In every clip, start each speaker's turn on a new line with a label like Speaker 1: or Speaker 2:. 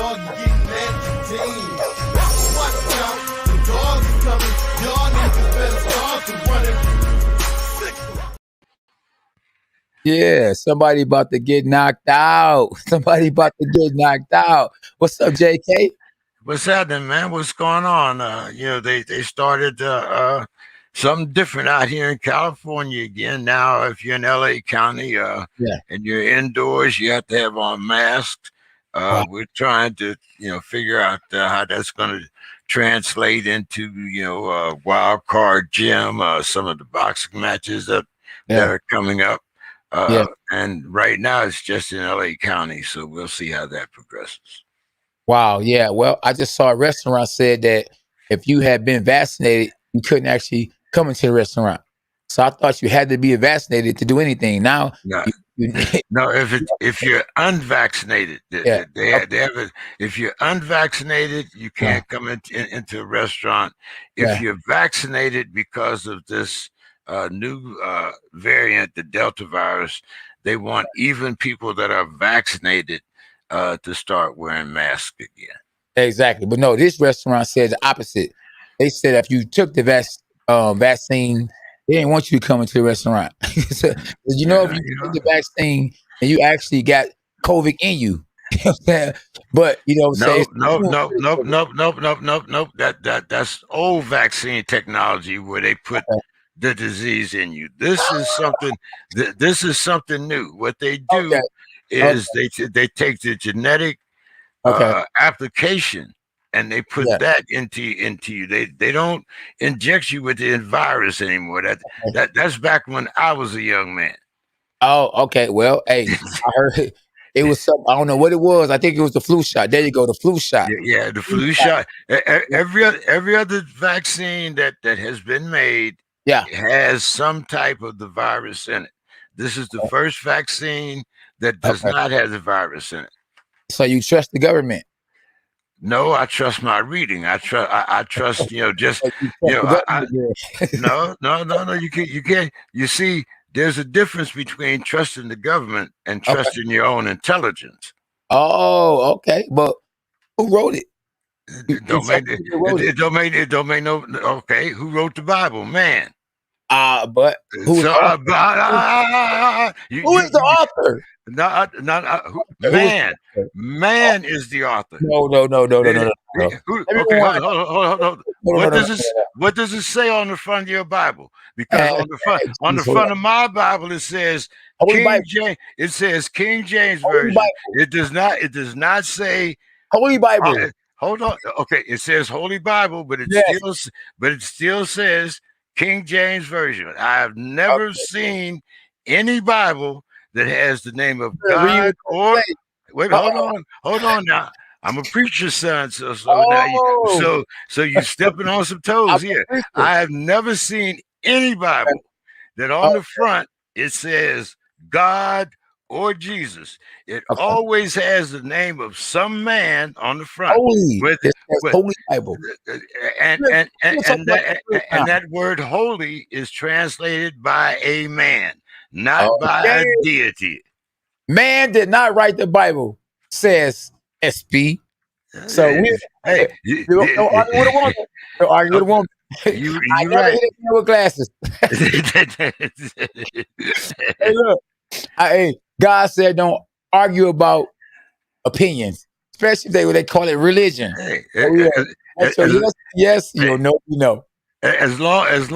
Speaker 1: Dawg, you getting entertained. Watch out, the dog is coming. Y'all niggas better start to run it.
Speaker 2: Yeah, somebody about to get knocked out. Somebody about to get knocked out. What's up, JK?
Speaker 3: What's happening, man? What's going on? They started something different out here in California again. Now, if you're in LA County and you're indoors, you have to have on masks. We're trying to, figure out how that's going to translate into, wild card gym, some of the boxing matches that are coming up. And right now it's just in LA County, so we'll see how that progresses.
Speaker 2: Wow. Yeah. Well, I just saw a restaurant said that if you had been vaccinated, you couldn't actually come into the restaurant. So I thought you had to be vaccinated to do anything. Now,
Speaker 3: no, if you're unvaccinated, if you're unvaccinated, you can't come into a restaurant. If you're vaccinated because of this new variant, the Delta virus, they want even people that are vaccinated to start wearing masks again.
Speaker 2: Exactly. But no, this restaurant said the opposite. They said if you took the vaccine, they didn't want you to come into the restaurant. So, if you took the vaccine and you actually got COVID in you. But nope.
Speaker 3: That's old vaccine technology where they put the disease in you. This is something new. What they do is they take the genetic application and they put that into you. They don't inject you with the virus anymore. That's back when I was a young man.
Speaker 2: Oh, okay. Well, hey, I heard it was something. I don't know what it was. I think it was the flu shot. There you go, the flu shot.
Speaker 3: Yeah, the flu shot. Every other vaccine that has been made has some type of the virus in it. This is the first vaccine that does not have the virus in it.
Speaker 2: So you trust the government?
Speaker 3: No, I trust my reading. I trust, no. You can't. You see, there's a difference between trusting the government and trusting your own intelligence.
Speaker 2: Oh, okay. But who wrote it?
Speaker 3: It don't make no. Okay, who wrote the Bible? Man.
Speaker 2: But who is the author?
Speaker 3: Man is the author.
Speaker 2: No.
Speaker 3: What does it say on the front of your Bible? Because on the front of my Bible it says King James. It says King James version. It does not say
Speaker 2: Holy Bible.
Speaker 3: Hold on. Okay, it says Holy Bible, but it still says King James version. I have never seen any Bible that has the name of God or wait. Hold on now. I'm a preacher's son, so now you stepping on some toes here. I have never seen any Bible that on the front it says God or Jesus. It always has the name of some man on the front.
Speaker 2: Holy Bible.
Speaker 3: And that word holy is translated by a man, not by a deity.
Speaker 2: Man did not write the Bible, says SP. So you don't argue with a woman. Don't argue with a woman. I never hit a man with glasses. Hey, look. God said don't argue about opinions, especially if they call it religion. Yes, you know.
Speaker 3: As long as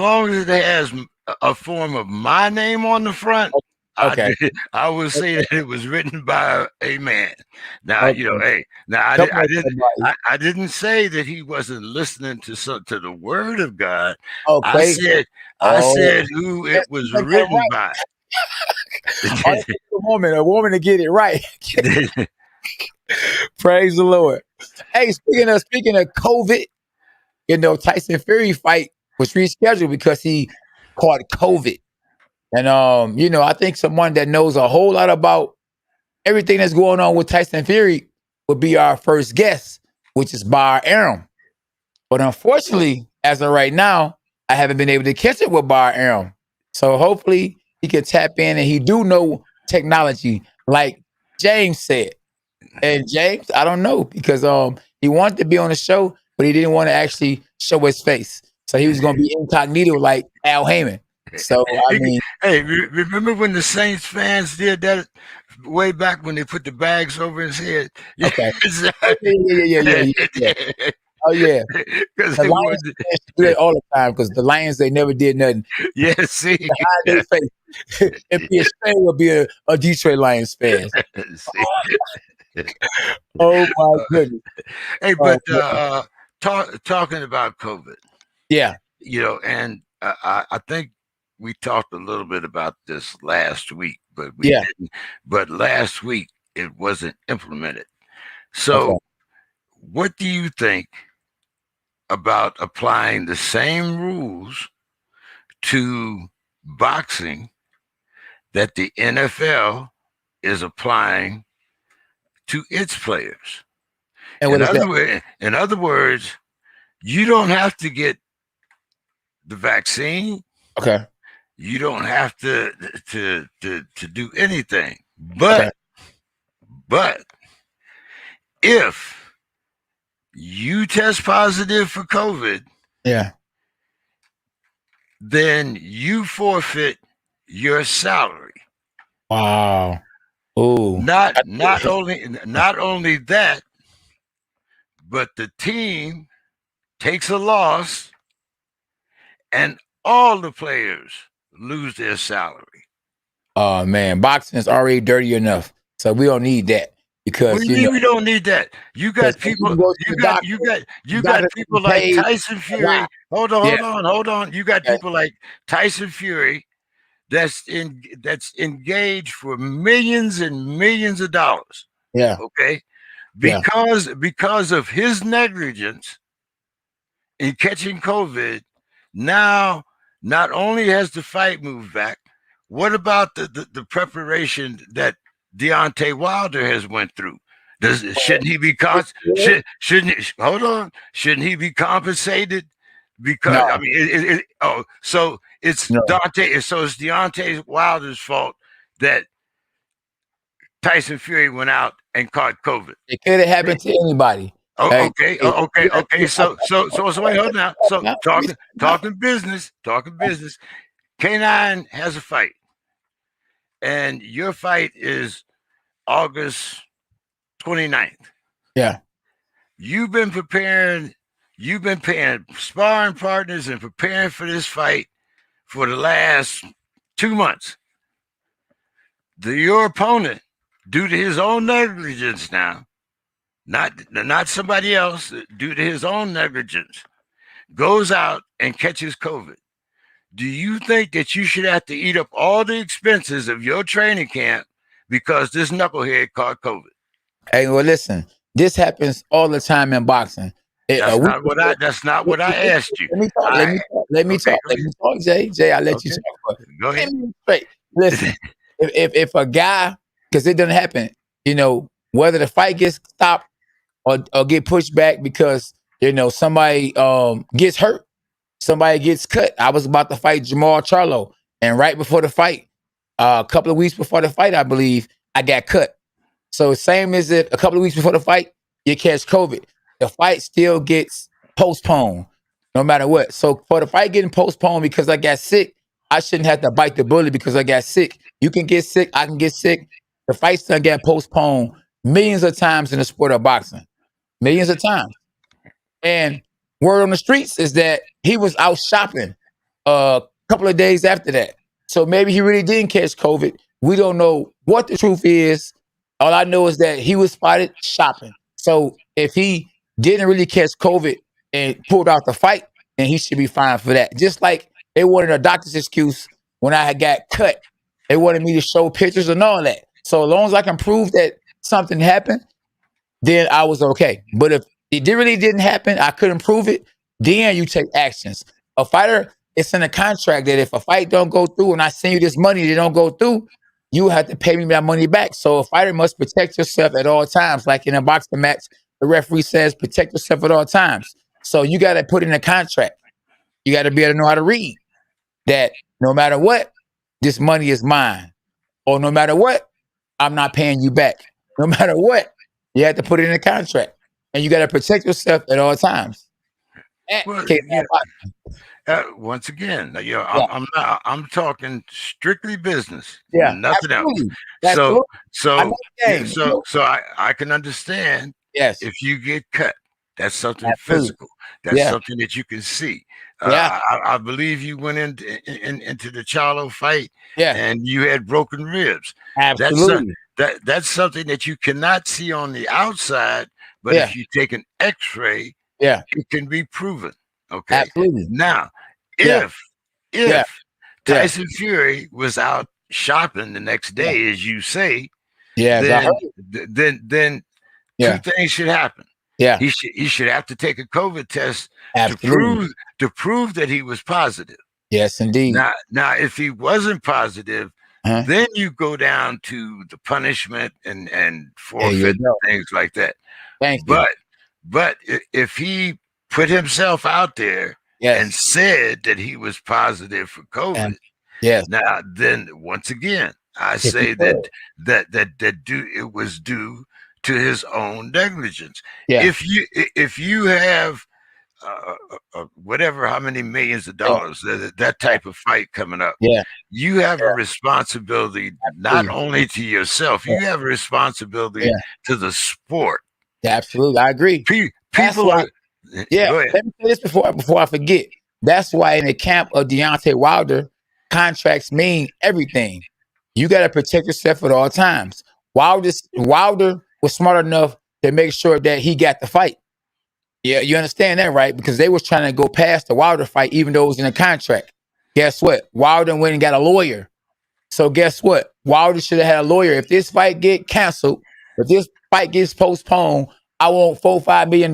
Speaker 3: it has a form of my name on the front, I would say that it was written by a man. Now, I didn't say that he wasn't lining to the word of God. I said who it was written by.
Speaker 2: A woman to get it right. Praise the Lord. Hey, speaking of COVID, Tyson Fury fight was rescheduled because he caught COVID. And I think someone that knows a whole lot about everything that's going on with Tyson Fury would be our first guest, which is Arum. But unfortunately, as of right now, I haven't been able to catch it with Arum. So hopefully he can tap in and he do know technology, like James said. And James, I don't know because he wanted to be on the show, but he didn't want to actually show his face. So he was going to be incognito like Al Heyman. So I mean,
Speaker 3: Hey, remember when the Saints fans did that way back when they put the bags over his head?
Speaker 2: okay, yeah. Oh yeah,
Speaker 3: Because
Speaker 2: the
Speaker 3: they
Speaker 2: Lions
Speaker 3: wanted,
Speaker 2: fans do that all the time because the Lions they never did nothing.
Speaker 3: yeah, see,
Speaker 2: To hide their face and be a fan will be a Detroit Lions fan.
Speaker 3: see.
Speaker 2: Oh my goodness.
Speaker 3: Hey,
Speaker 2: Oh,
Speaker 3: but talking about COVID,
Speaker 2: yeah,
Speaker 3: and I think we talked a little bit about this last week, but we
Speaker 2: yeah.
Speaker 3: didn't. But last week it wasn't implemented.
Speaker 2: Okay.
Speaker 3: So, what do you think about applying the same rules to boxing that the NFL is applying to its players?
Speaker 2: And what is that?
Speaker 3: In other words, you don't have to get the vaccine.
Speaker 2: Okay.
Speaker 3: You don't have to do anything.
Speaker 2: Okay.
Speaker 3: But if you test positive for COVID,
Speaker 2: Yeah.
Speaker 3: then you forfeit your salary.
Speaker 2: Wow. Oh.
Speaker 3: Not only that, but the team takes a loss and all the players lose their salary.
Speaker 2: Oh man, boxing is already dirty enough, so we don't need that because
Speaker 3: What do you mean we don't need that? You got people. You got people like Tyson Fury. Hold on. You got people like Tyson Fury that's engaged for millions and millions of dollars.
Speaker 2: Yeah.
Speaker 3: Okay. Because of his negligence in catching COVID, now not only has the fight moved back, what about the preparation that Deontay Wilder has went through? Shouldn't he be Shouldn't he be compensated? Because
Speaker 2: No.
Speaker 3: I mean, so it's
Speaker 2: No.
Speaker 3: it's Deontay Wilder's fault that Tyson Fury went out and caught COVID.
Speaker 2: It could have happened to anybody.
Speaker 3: Okay. So wait, hold now. So talking business. K9 has a fight, and your fight is August 29th.
Speaker 2: Yeah.
Speaker 3: You've been preparing. You've been paying sparring partners and preparing for this fight for the last 2 months. Your opponent, due to his own negligence now, not somebody else, due to his own negligence, goes out and catches COVID. Do you think that you should have to eat up all the expenses of your training camp because this knucklehead caught COVID?
Speaker 2: Hey, well, listen, this happens all the time in boxing.
Speaker 3: That's not what I asked you.
Speaker 2: Let me talk, Jay. I'll let you talk.
Speaker 3: Go ahead.
Speaker 2: Straight. Listen, if a guy, because it doesn't happen, whether the fight gets stopped or get pushed back because somebody gets hurt, somebody gets cut. I was about to fight Jamal Charlo, and right before the fight, a couple of weeks before the fight, I believe I got cut. So same as if a couple of weeks before the fight, you catch COVID, the fight still gets postponed, no matter what. So for the fight getting postponed because I got sick, I shouldn't have to bite the bullet because I got sick. You can get sick, I can get sick. The fight's done get postponed millions of times in the sport of boxing. Millions of times. And word on the streets is that he was out shopping a couple of days after that. So maybe he really didn't catch COVID. We don't know what the truth is. All I know is that he was spotted shopping. So if he didn't really catch COVID and pulled out the fight, then he should be fine for that. Just like they wanted a doctor's excuse when I had got cut. They wanted me to show pictures and all that. So as long as I can prove that something happened, then I was okay. But if it really didn't happen, I couldn't prove it, then you take actions. A fighter, it's in a contract that if a fight don't go through and I send you this money that don't go through, you have to pay me that money back. So a fighter must protect yourself at all times. Like in a boxing match, the referee says protect yourself at all times. So you got to put in a contract. You got to be able to know how to read that no matter what, this money is mine. Or no matter what, I'm not paying you back. No matter what, You have to put it in a contract, and you got to protect yourself at all times.
Speaker 3: Well,
Speaker 2: Okay,
Speaker 3: once again,
Speaker 2: yeah,
Speaker 3: I'm talking strictly business,
Speaker 2: yeah,
Speaker 3: nothing else.
Speaker 2: absolutely,
Speaker 3: So,
Speaker 2: absolutely. I know
Speaker 3: so,
Speaker 2: the
Speaker 3: yeah,
Speaker 2: game.
Speaker 3: so I can understand
Speaker 2: Yes,
Speaker 3: if you get cut. That's something
Speaker 2: absolutely.
Speaker 3: physical. That's
Speaker 2: Yeah,
Speaker 3: something that you can see.
Speaker 2: yeah,
Speaker 3: I believe you went into the Charlo fight
Speaker 2: yeah,
Speaker 3: and you had broken ribs. That's
Speaker 2: absolutely.
Speaker 3: that's something that you cannot see on the outside, but
Speaker 2: Yeah,
Speaker 3: if you take an X-ray,
Speaker 2: yeah,
Speaker 3: it can be proven. Okay.
Speaker 2: absolutely.
Speaker 3: Now,
Speaker 2: Yeah,
Speaker 3: if
Speaker 2: yeah,
Speaker 3: if
Speaker 2: yeah,
Speaker 3: Tyson Fury was out shopping the next
Speaker 2: yeah.
Speaker 3: day, as you say,
Speaker 2: Yes, I heard.
Speaker 3: then two
Speaker 2: Yeah,
Speaker 3: things should happen.
Speaker 2: yeah,
Speaker 3: He should have to take a COVID test to
Speaker 2: absolutely.
Speaker 3: prove that he was positive.
Speaker 2: Yes, indeed.
Speaker 3: Now, if he wasn't positive,
Speaker 2: Uh-huh.
Speaker 3: then you go down to the punishment and
Speaker 2: There you
Speaker 3: forfeit
Speaker 2: go.
Speaker 3: things like that.
Speaker 2: Thank you.
Speaker 3: But if he put himself out there and
Speaker 2: Yes.
Speaker 3: said that he was positive for COVID,
Speaker 2: And yes.
Speaker 3: now then once again I
Speaker 2: If you
Speaker 3: say
Speaker 2: could.
Speaker 3: that it was due to his own negligence.
Speaker 2: Yeah.
Speaker 3: If you have whatever how many millions of
Speaker 2: Yeah.
Speaker 3: dollars that type of fight coming up,
Speaker 2: Yeah.
Speaker 3: you have a
Speaker 2: Yeah.
Speaker 3: responsibility not
Speaker 2: Absolutely.
Speaker 3: only to yourself,
Speaker 2: Yeah.
Speaker 3: you have a responsibility
Speaker 2: Yeah.
Speaker 3: to the sport.
Speaker 2: Yeah, absolutely. I agree. That's
Speaker 3: People
Speaker 2: why.
Speaker 3: are
Speaker 2: Yeah.
Speaker 3: go ahead.
Speaker 2: Let me say this before I forget. That's why in the camp of Deontay Wilder, contracts mean everything. You got to protect yourself at all times. Wilder was smart enough to make sure that he got the fight. Yeah, you understand that, right? Because they was trying to go past the Wilder fight, even though it was in a contract. Guess what? Wilder went and got a lawyer. So guess what? Wilder should have had a lawyer. If this fight get canceled, if this fight gets postponed, I want $4-5 million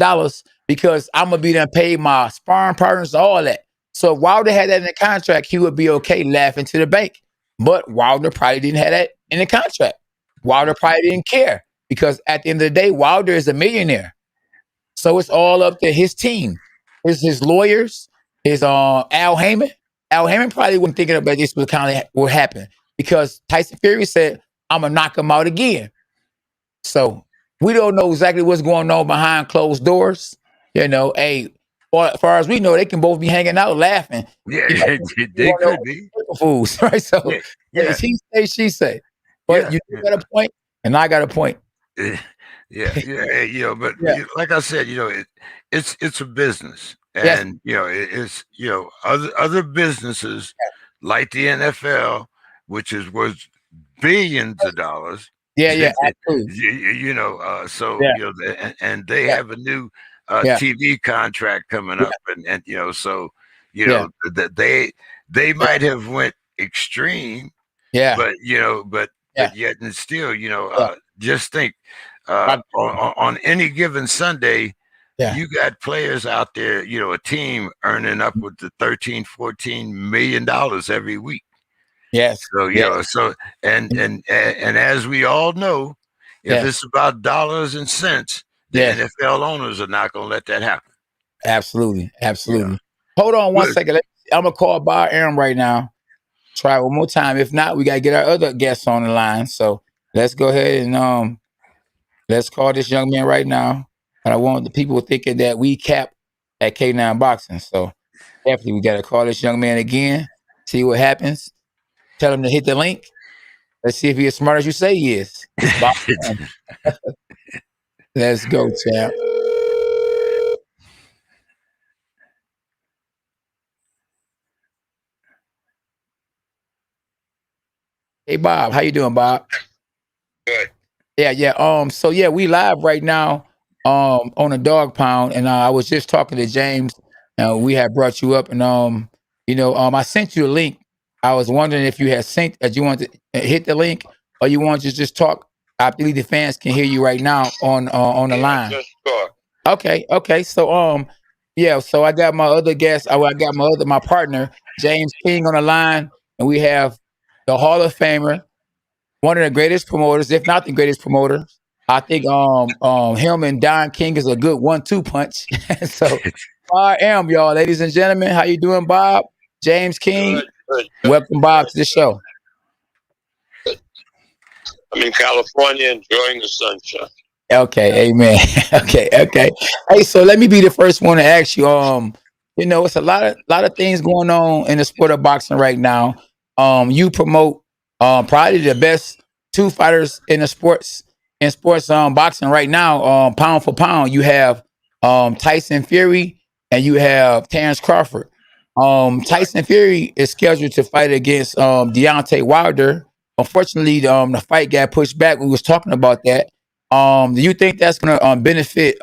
Speaker 2: because I'm gonna be done paid my sparring partners, all that. So if Wilder had that in the contract, he would be okay laughing to the bank. But Wilder probably didn't have that in the contract. Wilder probably didn't care because at the end of the day, Wilder is a millionaire. So it's all up to his team, his lawyers, his Al Heyman. Al Heyman probably wasn't thinking about this was kind of what happened because Tyson Fury said, "I'm gonna knock him out again." So we don't know exactly what's going on behind closed doors. Hey, as far as we know, they can both be hanging out laughing.
Speaker 3: Yeah, they
Speaker 2: One of
Speaker 3: could be.
Speaker 2: those fools, right? So
Speaker 3: Yeah, yeah,
Speaker 2: he say, she say. But
Speaker 3: yeah,
Speaker 2: you
Speaker 3: yeah.
Speaker 2: got a point, and I got a point.
Speaker 3: Yeah. But
Speaker 2: Yeah.
Speaker 3: like I said, it's a business,
Speaker 2: Yes.
Speaker 3: and it's other businesses like the NFL, which is worth billions of dollars.
Speaker 2: Yeah. Yeah. Absolutely.
Speaker 3: So
Speaker 2: Yeah.
Speaker 3: and they
Speaker 2: Yeah.
Speaker 3: have a new
Speaker 2: Yeah.
Speaker 3: TV contract coming
Speaker 2: Yeah.
Speaker 3: up, and so
Speaker 2: Yeah.
Speaker 3: that they might have went extreme,
Speaker 2: Yeah.
Speaker 3: but
Speaker 2: Yeah.
Speaker 3: yet and still,
Speaker 2: Yeah.
Speaker 3: just think
Speaker 2: Right.
Speaker 3: on any given Sunday,
Speaker 2: Yeah.
Speaker 3: you got players out there, a team earning upward to 13-14 million every week.
Speaker 2: Yes.
Speaker 3: So
Speaker 2: Yes.
Speaker 3: and as we all know, if
Speaker 2: Yes.
Speaker 3: it's about dollars and cents, the
Speaker 2: Yes.
Speaker 3: NFL owners are not going to let that happen.
Speaker 2: Absolutely.
Speaker 3: Yeah.
Speaker 2: Absolutely. Hold on one
Speaker 3: Good.
Speaker 2: second. I'm gonna call Bob Arum right now. Try it one more time. If not, we gotta get our other guests on the line. So let's go ahead and let's call this young man right now. And I want the people thinking that we cap at K9 Boxing. So definitely we gotta call this young man again, see what happens. Tell him to hit the link. Let's see if he's as smart as you say he is. It's Bob Arum. Let's go, champ. Hey Bob, how you doing, Bob?
Speaker 3: Good.
Speaker 2: Yeah. So yeah, we live right now on a dog pound, and I was just talking to James. We had brought you up, and I sent you a link. I was wondering if you had synced, that you want to hit the link, or you want to just talk. I believe the fans can hear you right now on the line.
Speaker 3: Just talk.
Speaker 2: Okay. So yeah. So I got my other guest. I got my partner James King on the line, and we have the Hall of Famer, one of the greatest promoters, if not the greatest promoter. I think him and Don King is a good 1-2 punch. So I am, y'all, ladies and gentlemen. How you doing, Bob? James King.
Speaker 4: Good.
Speaker 2: Welcome, Bob, to the show.
Speaker 4: I'm in California enjoying the sunshine.
Speaker 2: Okay, amen. Okay. Hey, so let me be the first one to ask you. It's a lot of things going on in the sport of boxing right now. You promote probably the best two fighters in the sports boxing right now. Pound for pound, you have Tyson Fury and you have Terence Crawford. Tyson Fury is scheduled to fight against Deontay Wilder. Unfortunately, the fight got pushed back. We was talking about that. Do you think that's gonna benefit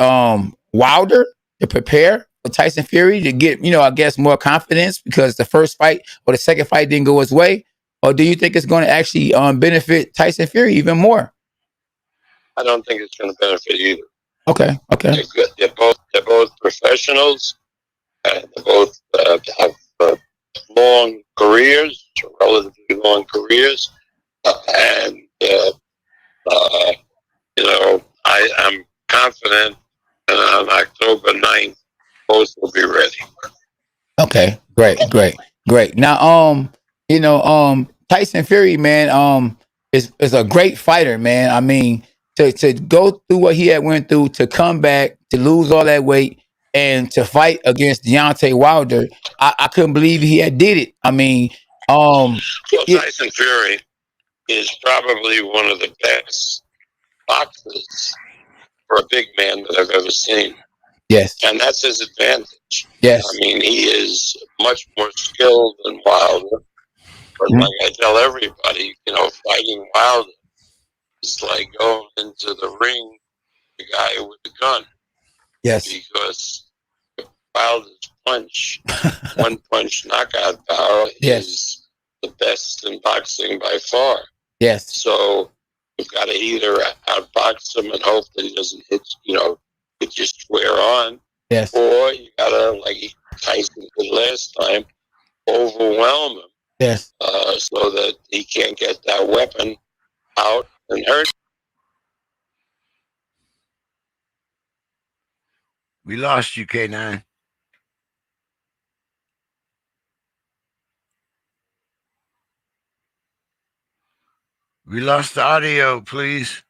Speaker 2: Wilder to prepare for Tyson Fury to get, I guess more confidence because the first fight or the second fight didn't go his way? Or do you think it's gonna actually benefit Tyson Fury even more?
Speaker 4: I don't think it's going to benefit either.
Speaker 2: Okay.
Speaker 4: They're good. They're both professionals. And they both have long careers, relatively long careers, and I am confident on October 9th, both will be ready.
Speaker 2: Okay, great. Now, Tyson Fury, man, is a great fighter, man. I mean, to go through what he had went through, to come back, to lose all that weight, and to fight against Deontay Wilder, I couldn't believe he had did it. I mean,
Speaker 4: Well,
Speaker 2: yeah,
Speaker 4: Tyson Fury is probably one of the best boxers for a big man that I've ever seen.
Speaker 2: yes,
Speaker 4: And that's his advantage.
Speaker 2: yes,
Speaker 4: I mean, he is much more skilled than Wilder. But
Speaker 2: mhm,
Speaker 4: like I tell everybody, fighting Wilder is like going into the ring, the guy with the gun,
Speaker 2: yes,
Speaker 4: because Wilder's one punch knockout power
Speaker 2: yes,
Speaker 4: is the best in boxing by far.
Speaker 2: yes,
Speaker 4: So you've got to either outbox him and hope that he doesn't hit you square on,
Speaker 2: yes.
Speaker 4: or you got to, like Tyson did last time, overwhelm him
Speaker 2: Yes.
Speaker 4: so that he can't get that weapon out and hurt.
Speaker 3: We lost you, K9. We lost the audio, please.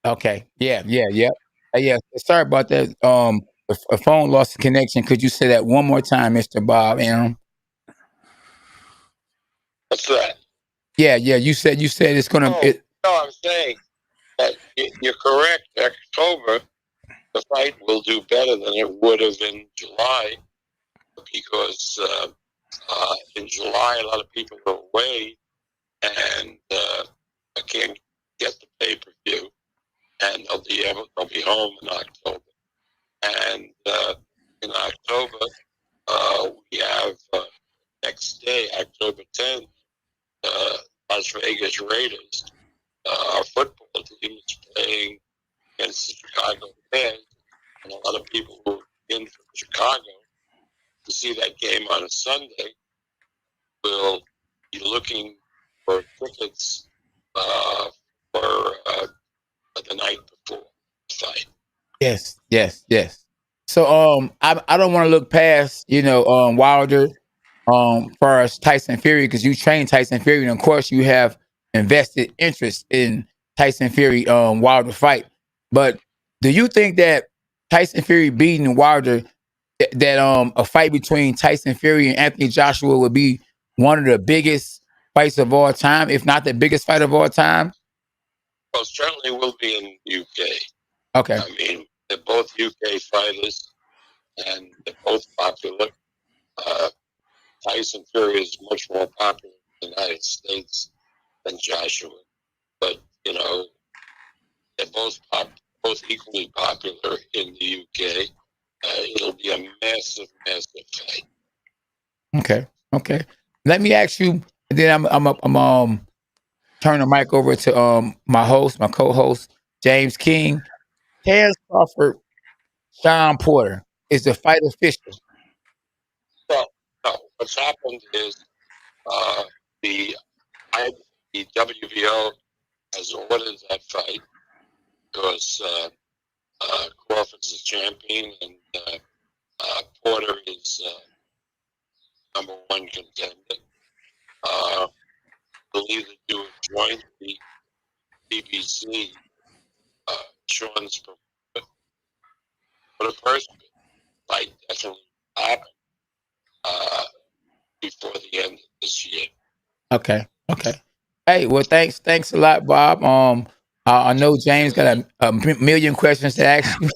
Speaker 2: Okay. Yeah. Yeah. Sorry about that. A phone lost the connection. Could you say that one more time, Mr. Bob Arum?
Speaker 4: What's that?
Speaker 2: Yeah. You said it's gonna.
Speaker 4: No, I'm saying that you're correct. October, the fight will do better than it would have in July, because in July a lot of people are away and I can't get the pay-per-view, and they'll be home in October. And in October, we have next day, October 10th, Las Vegas Raiders. Our football team is playing against the Chicago Bears, and a lot of people who are in from Chicago to see that game on a Sunday will be looking for tickets for the night before the fight.
Speaker 2: Yes. So I don't want to look past Wilder far as Tyson Fury, because you trained Tyson Fury, and of course you have invested interest in Tyson Fury Wilder fight. But do you think that Tyson Fury beating Wilder, that a fight between Tyson Fury and Anthony Joshua would be one of the biggest fights of all time, if not the biggest fight of all time?
Speaker 4: Well, certainly will be in the UK.
Speaker 2: Okay.
Speaker 4: I mean, they're both UK fighters, and they're both popular. Tyson Fury is much more popular in the United States than Joshua, but they're both equally popular in the UK. it'll be a massive, massive fight.
Speaker 2: Okay. Let me ask you, and then I'm turn the mic over to my co-host, James King. Terence Crawford, Shawn Porter. Is the fight official?
Speaker 4: Well, no. What's happened is the WBO has ordered that fight because Crawford's the champion and Porter is number one contender. They'll either do it jointly, BBC, Shawn's promoter, but a person fight definitely happen before the end of this year.
Speaker 2: Okay. Hey, well, thanks a lot, Bob. I know James got a million questions to ask you.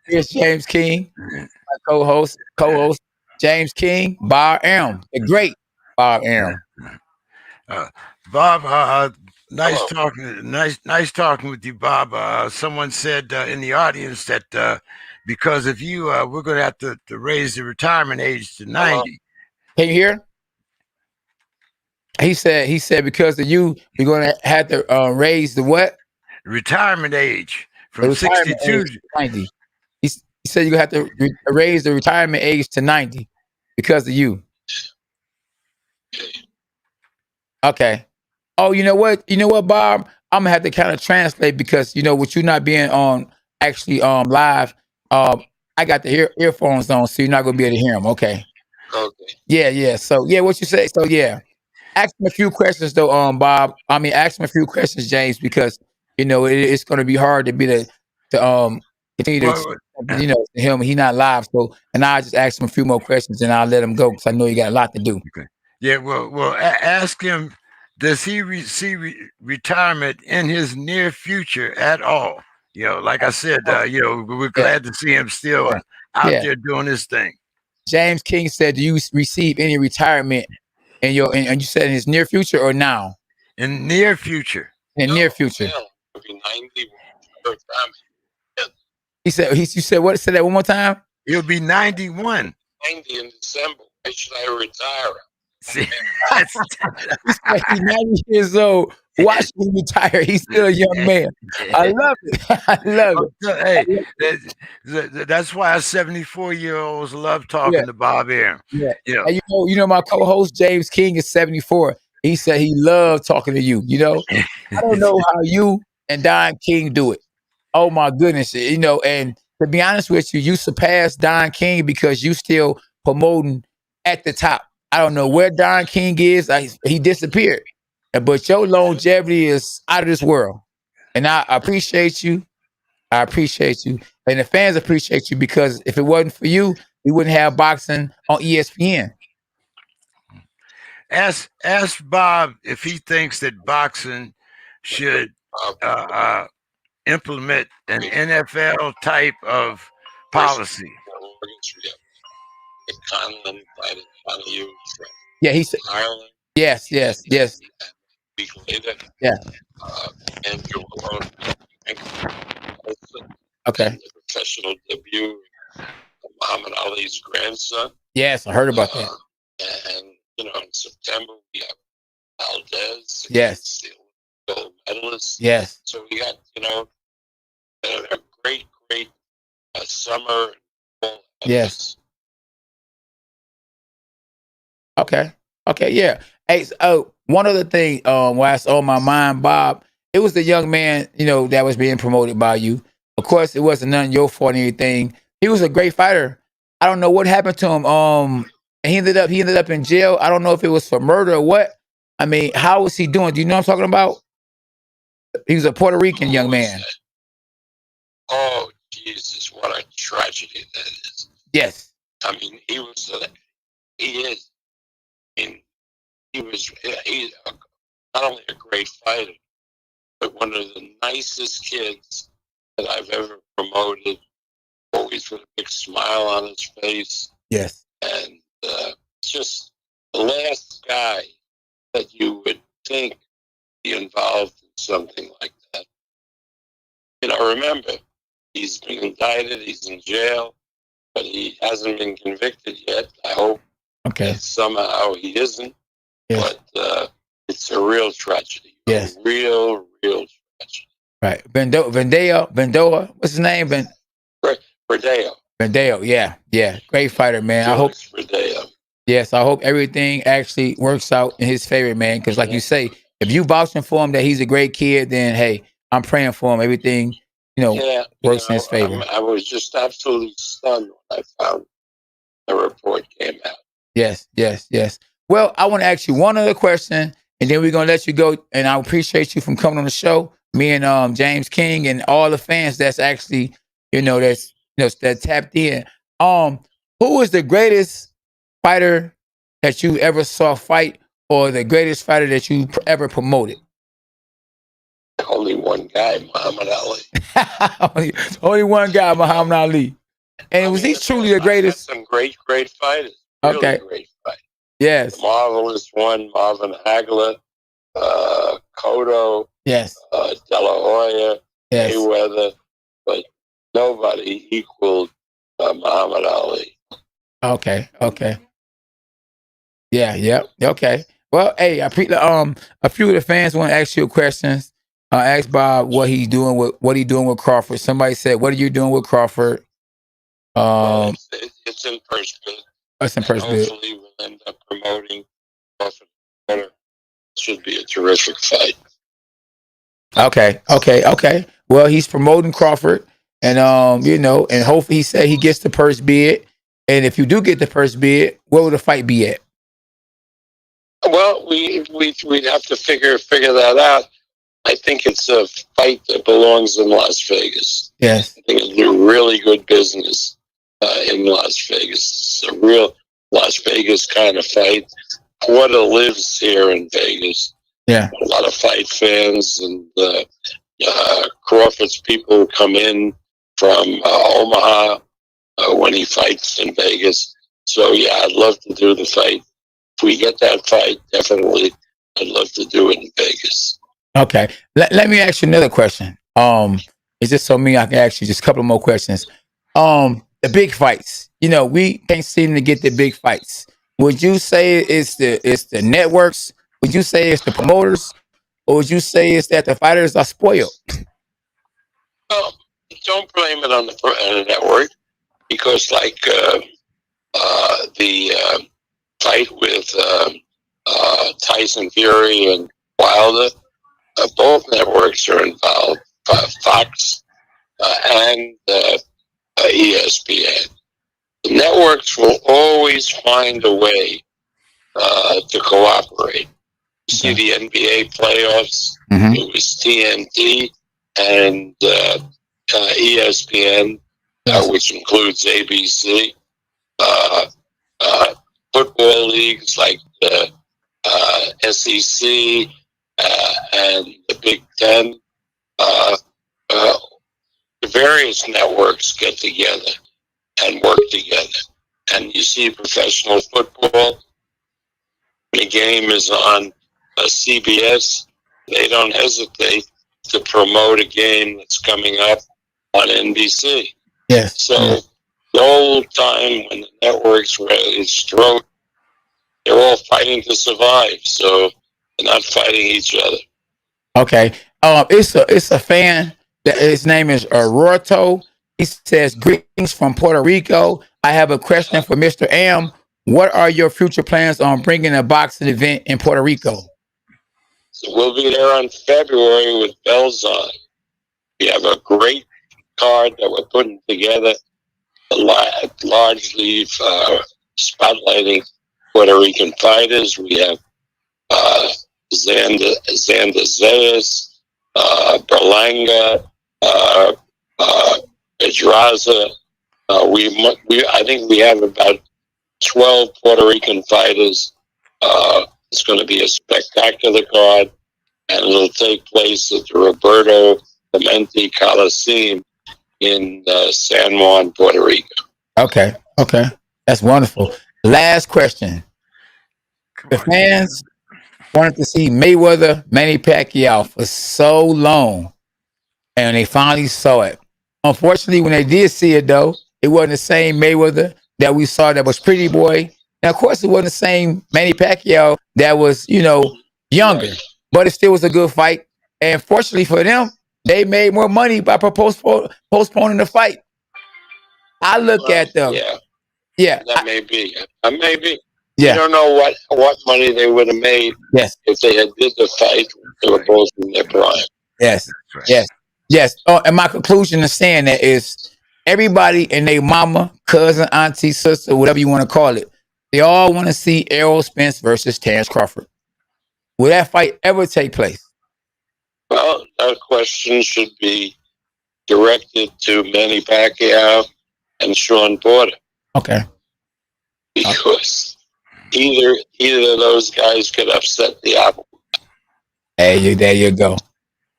Speaker 2: Here's James King, my co-host, James King, Bob Arum, the great Bob Arum.
Speaker 3: Bob, nice
Speaker 4: Hello.
Speaker 3: talking. Nice talking with you, Bob. Someone said in the audience that because of you, we're going to have to raise the retirement age to 90.
Speaker 2: Can you hear? He said because of you, we're going to have to raise the what?
Speaker 3: Retirement age from
Speaker 2: The retirement
Speaker 3: 62
Speaker 2: age to 90. He said you're going to have to raise the retirement age to 90 because of you. Okay. Oh, you know what, Bob? I'm gonna have to kind of translate because with you not being on actually live, I got the earphones on, so you're not gonna be able to hear them. Okay.
Speaker 4: Okay.
Speaker 2: Yeah. So what you say? So yeah, ask him a few questions though, Bob. I mean, ask him a few questions, James, because it's gonna be hard to continue to
Speaker 3: Well,
Speaker 2: him. He's not live, so and I just ask him a few more questions and I'll let him go because I know you got a lot to do.
Speaker 3: okay. Yeah. Well, ask him. Does he see retirement in his near future at all? Like I said, we're glad to see him still out there doing his thing.
Speaker 2: James King said, "Do you receive any retirement in your?" And you said in his near future or now?
Speaker 3: In near future.
Speaker 2: In near future.
Speaker 4: Yeah, it'll be 90 per time.
Speaker 2: He said. You said what? Say that one more time.
Speaker 3: He'll be 91.
Speaker 4: 90 in December. Why should I retire?
Speaker 3: See,
Speaker 2: he's 90 years old. Why should he retire? He's still a young man. I love it. I love it.
Speaker 3: Hey, that's why 74-year-olds love talking to Bob Arum.
Speaker 2: Yeah. And my co-host James King is 74. He said he loved talking to you. I don't know how you and Don King do it. Oh my goodness. And to be honest with you, you surpassed Don King because you still promoting at the top. I don't know where Don King is. He disappeared. But your longevity is out of this world. And I appreciate you. And the fans appreciate you because if it wasn't for you, we wouldn't have boxing on ESPN.
Speaker 3: Ask Bob if he thinks that boxing should implement an NFL type of policy.
Speaker 2: Yeah, he said.
Speaker 4: Ireland.
Speaker 2: Yes.
Speaker 4: Week later.
Speaker 2: Yeah.
Speaker 4: Andrew alone.
Speaker 2: Okay.
Speaker 4: The professional debut of Muhammad Ali's grandson.
Speaker 2: Yes, I heard about that.
Speaker 4: And in September we have Valdez.
Speaker 2: Yes.
Speaker 4: The gold medalist.
Speaker 2: Yes.
Speaker 4: So we got a great summer.
Speaker 2: Yes. Okay. Yeah. Hey, one other thing, what's on my mind, Bob, it was the young man, that was being promoted by you. Of course, it wasn't none of your fault or anything. He was a great fighter. I don't know what happened to him. And he ended up in jail. I don't know if it was for murder or what. I mean, how was he doing? Do you know what I'm talking about? He was a Puerto Rican young man.
Speaker 4: Oh, Jesus, what a tragedy that is.
Speaker 2: Yes.
Speaker 4: I mean, he is. I mean, he's not only a great fighter, but one of the nicest kids that I've ever promoted. Always with a big smile on his face.
Speaker 2: Yes.
Speaker 4: And just the last guy that you would think be involved in something like that. Remember, He's been indicted. He's in jail, but he hasn't been convicted yet. I hope that somehow he isn't.
Speaker 2: Yes.
Speaker 4: But it's a real tragedy.
Speaker 2: Yes.
Speaker 4: A real tragedy.
Speaker 2: Right. Vendoa. What's his name? Verdeo. Yeah. Great fighter, man. I hope.
Speaker 4: Verdeo.
Speaker 2: Yes, I hope everything actually works out in his favor, man. Because, like you say, if you vouching for him that he's a great kid, then hey, I'm praying for him. Everything, works in his favor.
Speaker 4: I was just absolutely stunned when I found the report came out.
Speaker 2: Yes. Well, I want to ask you one other question, and then we're gonna let you go. And I appreciate you from coming on the show. Me and James King and all the fans that's actually, that tapped in. Who is the greatest fighter that you ever saw fight, or the greatest fighter that you ever promoted?
Speaker 4: Only one guy, Muhammad Ali.
Speaker 2: only one guy, Muhammad Ali. And was he truly the greatest?
Speaker 4: Some great fighters. Really great fighters.
Speaker 2: Yes.
Speaker 4: The marvelous one, Marvin Hagler, Cotto.
Speaker 2: Yes.
Speaker 4: De La Hoya.
Speaker 2: Yes.
Speaker 4: Mayweather. But nobody equaled Muhammad Ali.
Speaker 2: Okay. Yeah. Okay. Well, hey, a few of the fans want to ask you questions. Ask Bob what he doing with Crawford. Somebody said, "What are you doing with Crawford?"
Speaker 4: It's in first bid.
Speaker 2: It's in first bid.
Speaker 4: Hopefully, we'll end up promoting Crawford. Should be a terrific fight.
Speaker 2: Okay. Well, he's promoting Crawford, and and hopefully he said he gets the first bid. And if you do get the first bid, where will the fight be at?
Speaker 4: Well, we'd have to figure that out. I think it's a fight that belongs in Las Vegas.
Speaker 2: Yes.
Speaker 4: I think it'll do really good business in Las Vegas. It's a real Las Vegas kind of fight. Porter lives here in Vegas.
Speaker 2: Yeah.
Speaker 4: A lot of fight fans, and Crawford's people come in from Omaha when he fights in Vegas. So, yeah, I'd love to do the fight. If we get that fight, definitely, I'd love to do it in Vegas.
Speaker 2: Okay. Let me ask you another question. It's just so me I can ask you just a couple more questions. The big fights. We can't seem to get the big fights. Would you say it's the networks? Would you say it's the promoters? Or would you say it's that the fighters are spoiled?
Speaker 4: Well, don't blame it on the network, because like the fight with Tyson Fury and Wilder, both networks are involved, Fox and ESPN. The networks will always find a way to cooperate. You see the NBA playoffs, it was TNT and ESPN, which includes ABC. Football leagues like the SEC and the Big Ten, the various networks get together and work together. And you see professional football, the game is on CBS, they don't hesitate to promote a game that's coming up on NBC.
Speaker 2: Yes.
Speaker 4: So the old time when the networks were at throat, they're all fighting to survive. So they're not fighting each other.
Speaker 2: Okay. It's a fan that his name is Roto. He says, "Greetings from Puerto Rico. I have a question for Mr. M. What are your future plans on bringing a boxing event in Puerto Rico?"
Speaker 4: So we'll be there on February with bells on. We have a great card that we're putting together, largely spotlighting Puerto Rican fighters. We have Xander Zayas, Berlanga, Pedraza. I think we have about 12 Puerto Rican fighters. It's going to be a spectacular card, and it'll take place at the Roberto Clemente Coliseum in San Juan, Puerto Rico.
Speaker 2: Okay. That's wonderful. Last question. The fans wanted to see Mayweather, Manny Pacquiao for so long, and they finally saw it. Unfortunately, when they did see it, though, it wasn't the same Mayweather that we saw that was pretty boy. Now, of course, it wasn't the same Manny Pacquiao that was, younger,
Speaker 4: Right.
Speaker 2: but it still was a good fight. And fortunately for them, they made more money by postponing the fight. I look at them.
Speaker 4: Yeah,
Speaker 2: Yeah.
Speaker 4: that may be. Maybe. We
Speaker 2: Yeah.
Speaker 4: don't know what money they would have made
Speaker 2: Yes.
Speaker 4: if they had did the fight. They were both in their prime.
Speaker 2: Yes.
Speaker 3: Right.
Speaker 2: Yes. Yes. Oh, and my conclusion in saying that is everybody and their mama, cousin, auntie, sister, whatever you want to call it, they all want to see Errol Spence versus Terence Crawford. Will that fight ever take place?
Speaker 4: Well, that question should be directed to Manny Pacquiao and Shawn Porter,
Speaker 2: Okay.
Speaker 4: because either of those guys could upset the apple.
Speaker 2: Hey, there you go.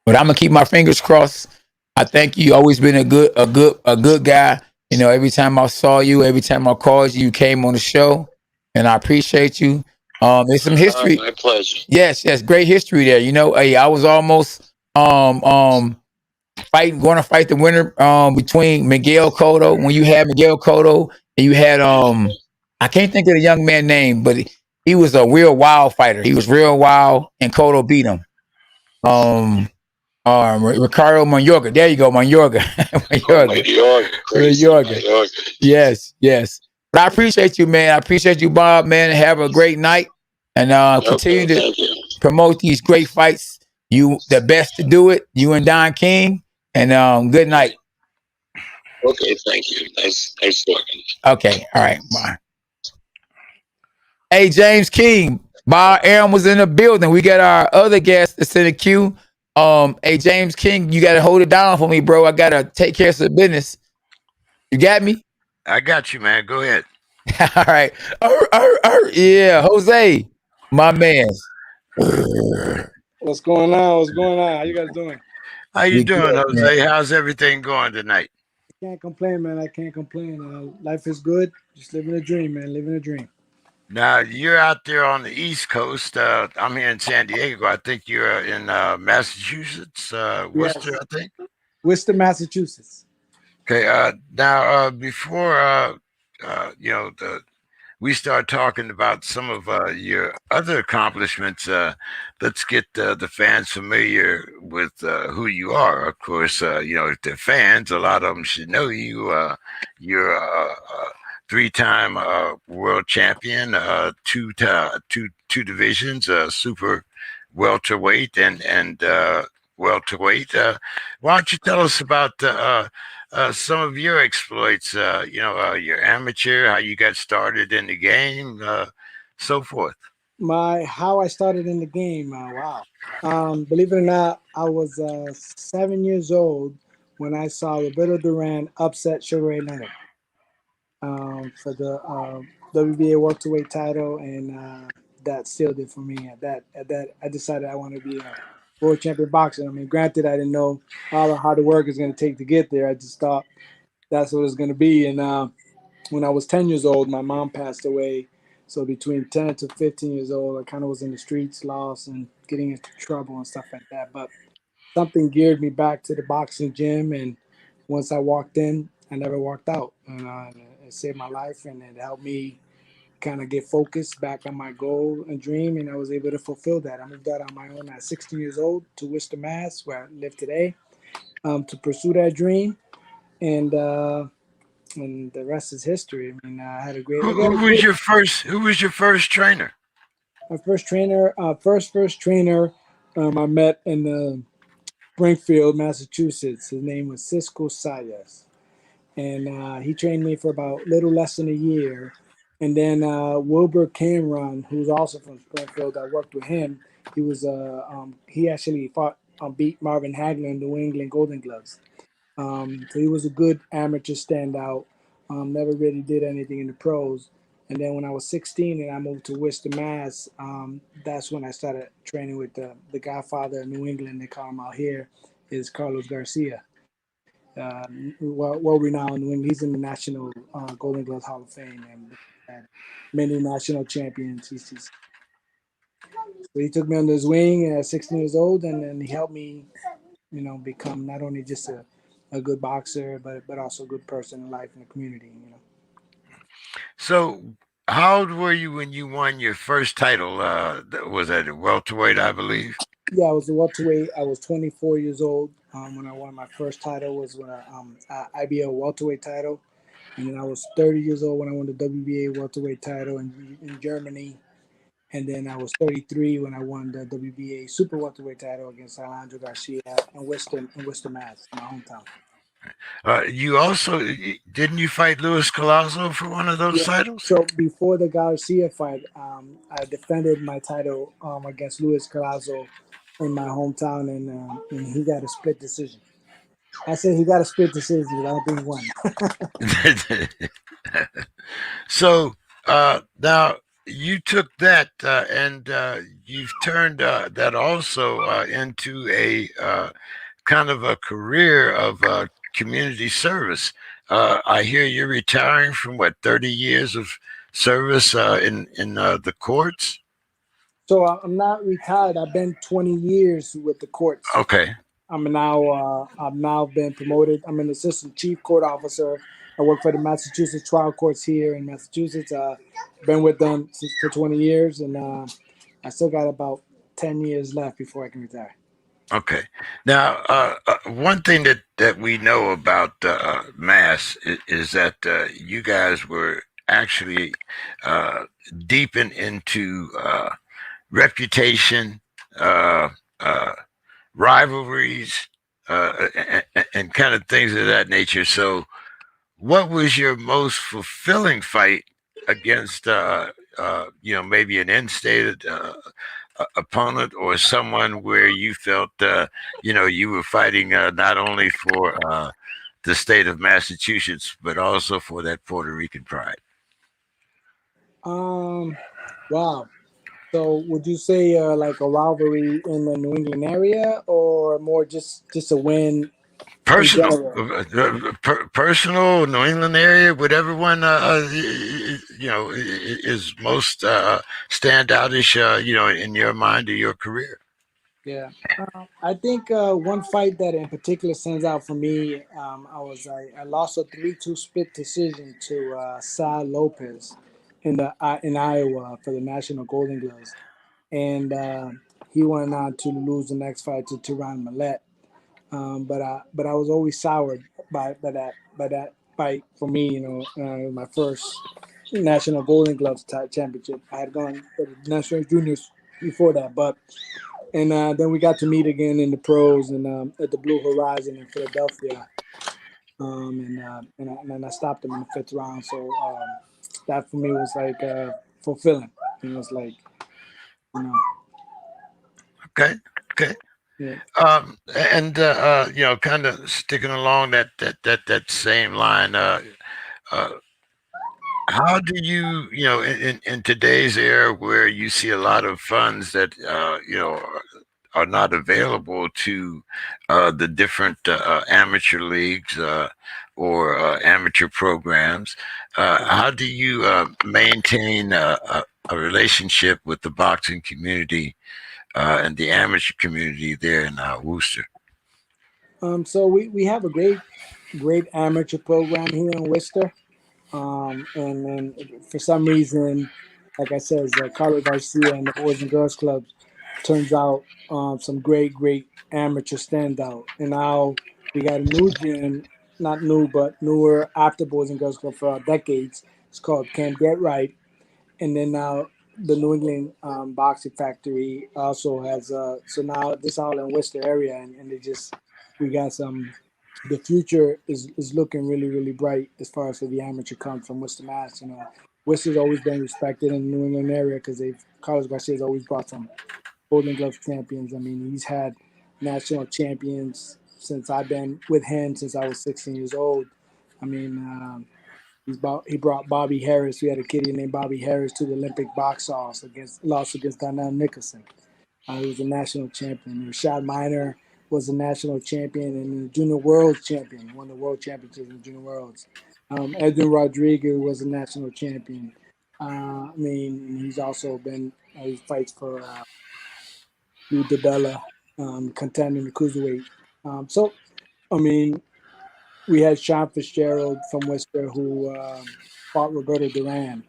Speaker 2: But I'm gonna keep my fingers crossed. I think you always been a good guy. Every time I saw you, every time I called you, you came on the show, and I appreciate you. There's some history.
Speaker 4: My pleasure.
Speaker 2: Yes, great history there. Hey, I was almost going to fight the winner between Miguel Cotto, when you had Miguel Cotto and you had I can't think of the young man's name, but he was a real wild fighter. He was real wild, and Cotto beat him. Ricardo Mayorga. There you go, Mayorga. Mayorga. Yes. But I appreciate you, man. I appreciate you, Bob, man. Have a great night, and continue to promote these great fights. You the best to do it. You and Don King. And good night.
Speaker 4: Okay, thank you. Nice talking.
Speaker 2: Okay, all right, bye. Hey, James King. Bob Arum was in the building. We got our other guest that's in the queue. Hey, James King, you gotta hold it down for me, bro. I gotta take care of some business. You got me?
Speaker 3: I got you, man. Go ahead.
Speaker 2: All right. Yeah, Jose, my man.
Speaker 5: What's going on? How you guys doing?
Speaker 3: How you doing, Jose? Man. How's everything going tonight?
Speaker 5: I can't complain, man. I can't complain. Life is good. Just living a dream, man. Living a dream.
Speaker 3: Now, you're out there on the East Coast. I'm here in San Diego. I think you're in Massachusetts, Worcester, yes. I think.
Speaker 5: Worcester, Massachusetts.
Speaker 3: Okay. Now, before we start talking about some of your other accomplishments, let's get the fans familiar with who you are. Of course, if they're fans, a lot of them should know you. You're three-time world champion, two divisions, super welterweight and welterweight. Why don't you tell us about some of your exploits? Your amateur, how you got started in the game, so forth.
Speaker 5: How I started in the game. Wow. Believe it or not, I was 7 years old when I saw Roberto Duran upset Sugar Ray Leonard for the WBA welterweight title, and that sealed it for me. At that, I decided I want to be a world champion boxer. I mean, granted, I didn't know all the hard work it's going to take to get there. I just thought that's what it's going to be. And when I was 10 years old, my mom passed away. So between 10 to 15 years old, I kind of was in the streets, lost, and getting into trouble and stuff like that. But something geared me back to the boxing gym, and once I walked in, I never walked out. And it saved my life, and it helped me kind of get focused back on my goal and dream, and I was able to fulfill that. I moved out on my own at 16 years old to Worcester, Mass, where I live today, to pursue that dream, and the rest is history. I mean, I had a great.
Speaker 3: Who was your first trainer?
Speaker 5: My first trainer, first trainer, I met in Springfield, Massachusetts. His name was Cisco Sayas. And he trained me for about little less than a year. And then Wilbur Cameron, who's also from Springfield, I worked with him. He was he actually beat Marvin Hagler in the New England Golden Gloves. So he was a good amateur standout. Never really did anything in the pros. And then when I was 16 and I moved to Worcester, Mass, that's when I started training with the Godfather of New England. They call him out here, is Carlos Garcia. Well renowned. He's in the National Golden Gloves Hall of Fame and many national champions. So he took me under his wing at 16 years old, and then he helped me, become not only just a a good boxer, but also a good person in life in the community.
Speaker 3: So, how old were you when you won your first title? Was that a welterweight, I believe?
Speaker 5: Yeah, I was a welterweight. I was 24 years old when I won my first title. Was when IBL welterweight title, and then I was 30 years old when I won the WBA welterweight title in Germany. And then I was 33 when I won the WBA super welterweight title against Alejandro Garcia in Worcester, Mass, my hometown.
Speaker 3: You also didn't you fight Luis Colazo for one of those
Speaker 5: Yeah.
Speaker 3: titles?
Speaker 5: So before the Garcia fight, I defended my title against Luis Colazo in my hometown, and he got a split decision. I said he got a split decision, but I don't think he won.
Speaker 3: So now you took that and you've turned that also into a kind of a career of community service. I hear you're retiring from what 30 years of service in the courts.
Speaker 5: So I'm not retired. I've been 20 years with the courts.
Speaker 3: Okay.
Speaker 5: I've now been promoted. I'm an assistant chief court officer. I work for the Massachusetts trial courts here in Massachusetts. Been with them for 20 years, and I still got about 10 years left before I can retire.
Speaker 3: Okay. Now, one thing that we know about Mass is that you guys were actually uh, deep into reputation, uh, uh, rivalries, and kind of things of that nature. So, what was your most fulfilling fight against, maybe an in-state opponent or someone where you felt, you were fighting not only for the state of Massachusetts, but also for that Puerto Rican pride?
Speaker 5: Wow. So would you say like a rivalry in the New England area, or more just a win in
Speaker 3: Personal,
Speaker 5: general?
Speaker 3: personal, New England area, whatever one is most standoutish, in your mind or your career.
Speaker 5: Yeah, I think one fight that in particular stands out for me. I lost a 3-2 split decision to Sal Lopez in Iowa for the National Golden Gloves, and he went on to lose the next fight to Tehran Millet. But I was always soured by that fight for me. My first National Golden Gloves championship. I had gone to the National Juniors before that, but. And then we got to meet again in the pros and at the Blue Horizon in Philadelphia. And I stopped him in the fifth round. So that for me was like fulfilling. It was like, you know,
Speaker 3: Okay, okay.
Speaker 5: yeah.
Speaker 3: And kind of sticking along that same line. Uh, how do you, in today's era where you see a lot of funds that are not available to the different amateur leagues or amateur programs, how do you maintain a relationship with the boxing community and the amateur community there in Worcester?
Speaker 5: So we have a great amateur program here in Worcester. And then for some reason, like I said, Carlos Garcia and the Boys and Girls Clubs turns out some great amateur standout. And now we got a new gym, not new, but newer after Boys and Girls Club for decades. It's called Camp Get Right. And then now the New England Boxing Factory also has, so now this all in Worcester area. And we got some, the future is looking really bright as far as for the amateur comes from Worcester, Mass. Worcester's always been respected in the New England area because Carlos Garcia's always brought some Golden Gloves champions. I mean, he's had national champions since I've been with him since I was 16 years old. I mean, he brought Bobby Harris. We had a kid named Bobby Harris to the Olympic box loss against Donnell Nicholson. He was a national champion. Rashad Minor was a national champion and a junior world champion. Won the world championships in junior worlds. Edwin Rodriguez was a national champion. He's also been. He fights for Lou DiBella, contending the cruiserweight. So, I mean, we had Sean Fitzgerald from Worcester who fought Roberto Duran.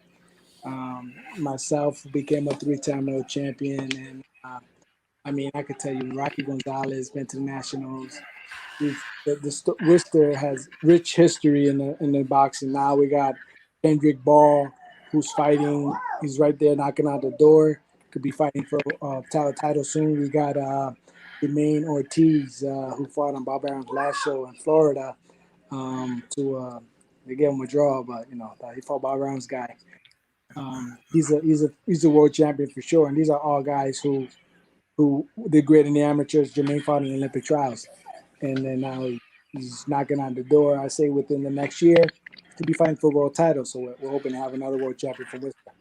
Speaker 5: Myself became a 3-time world champion, and I mean, I could tell you, Rocky Gonzalez been to the nationals. Worcester has rich history in the boxing. Now we got Kendrick Ball, who's fighting. He's right there knocking out the door. Could be fighting for title soon. We got Jermaine Ortiz, who fought on Bob Arum's last show in Florida. They gave him a draw, but he fought Bob Arum's guy. He's a world champion for sure. And these are all guys who did great in the amateurs. Jermaine fought in the Olympic trials. And then now he's knocking on the door. I say within the next year to be fighting for world title. So we're hoping to have another world champion from Worcester.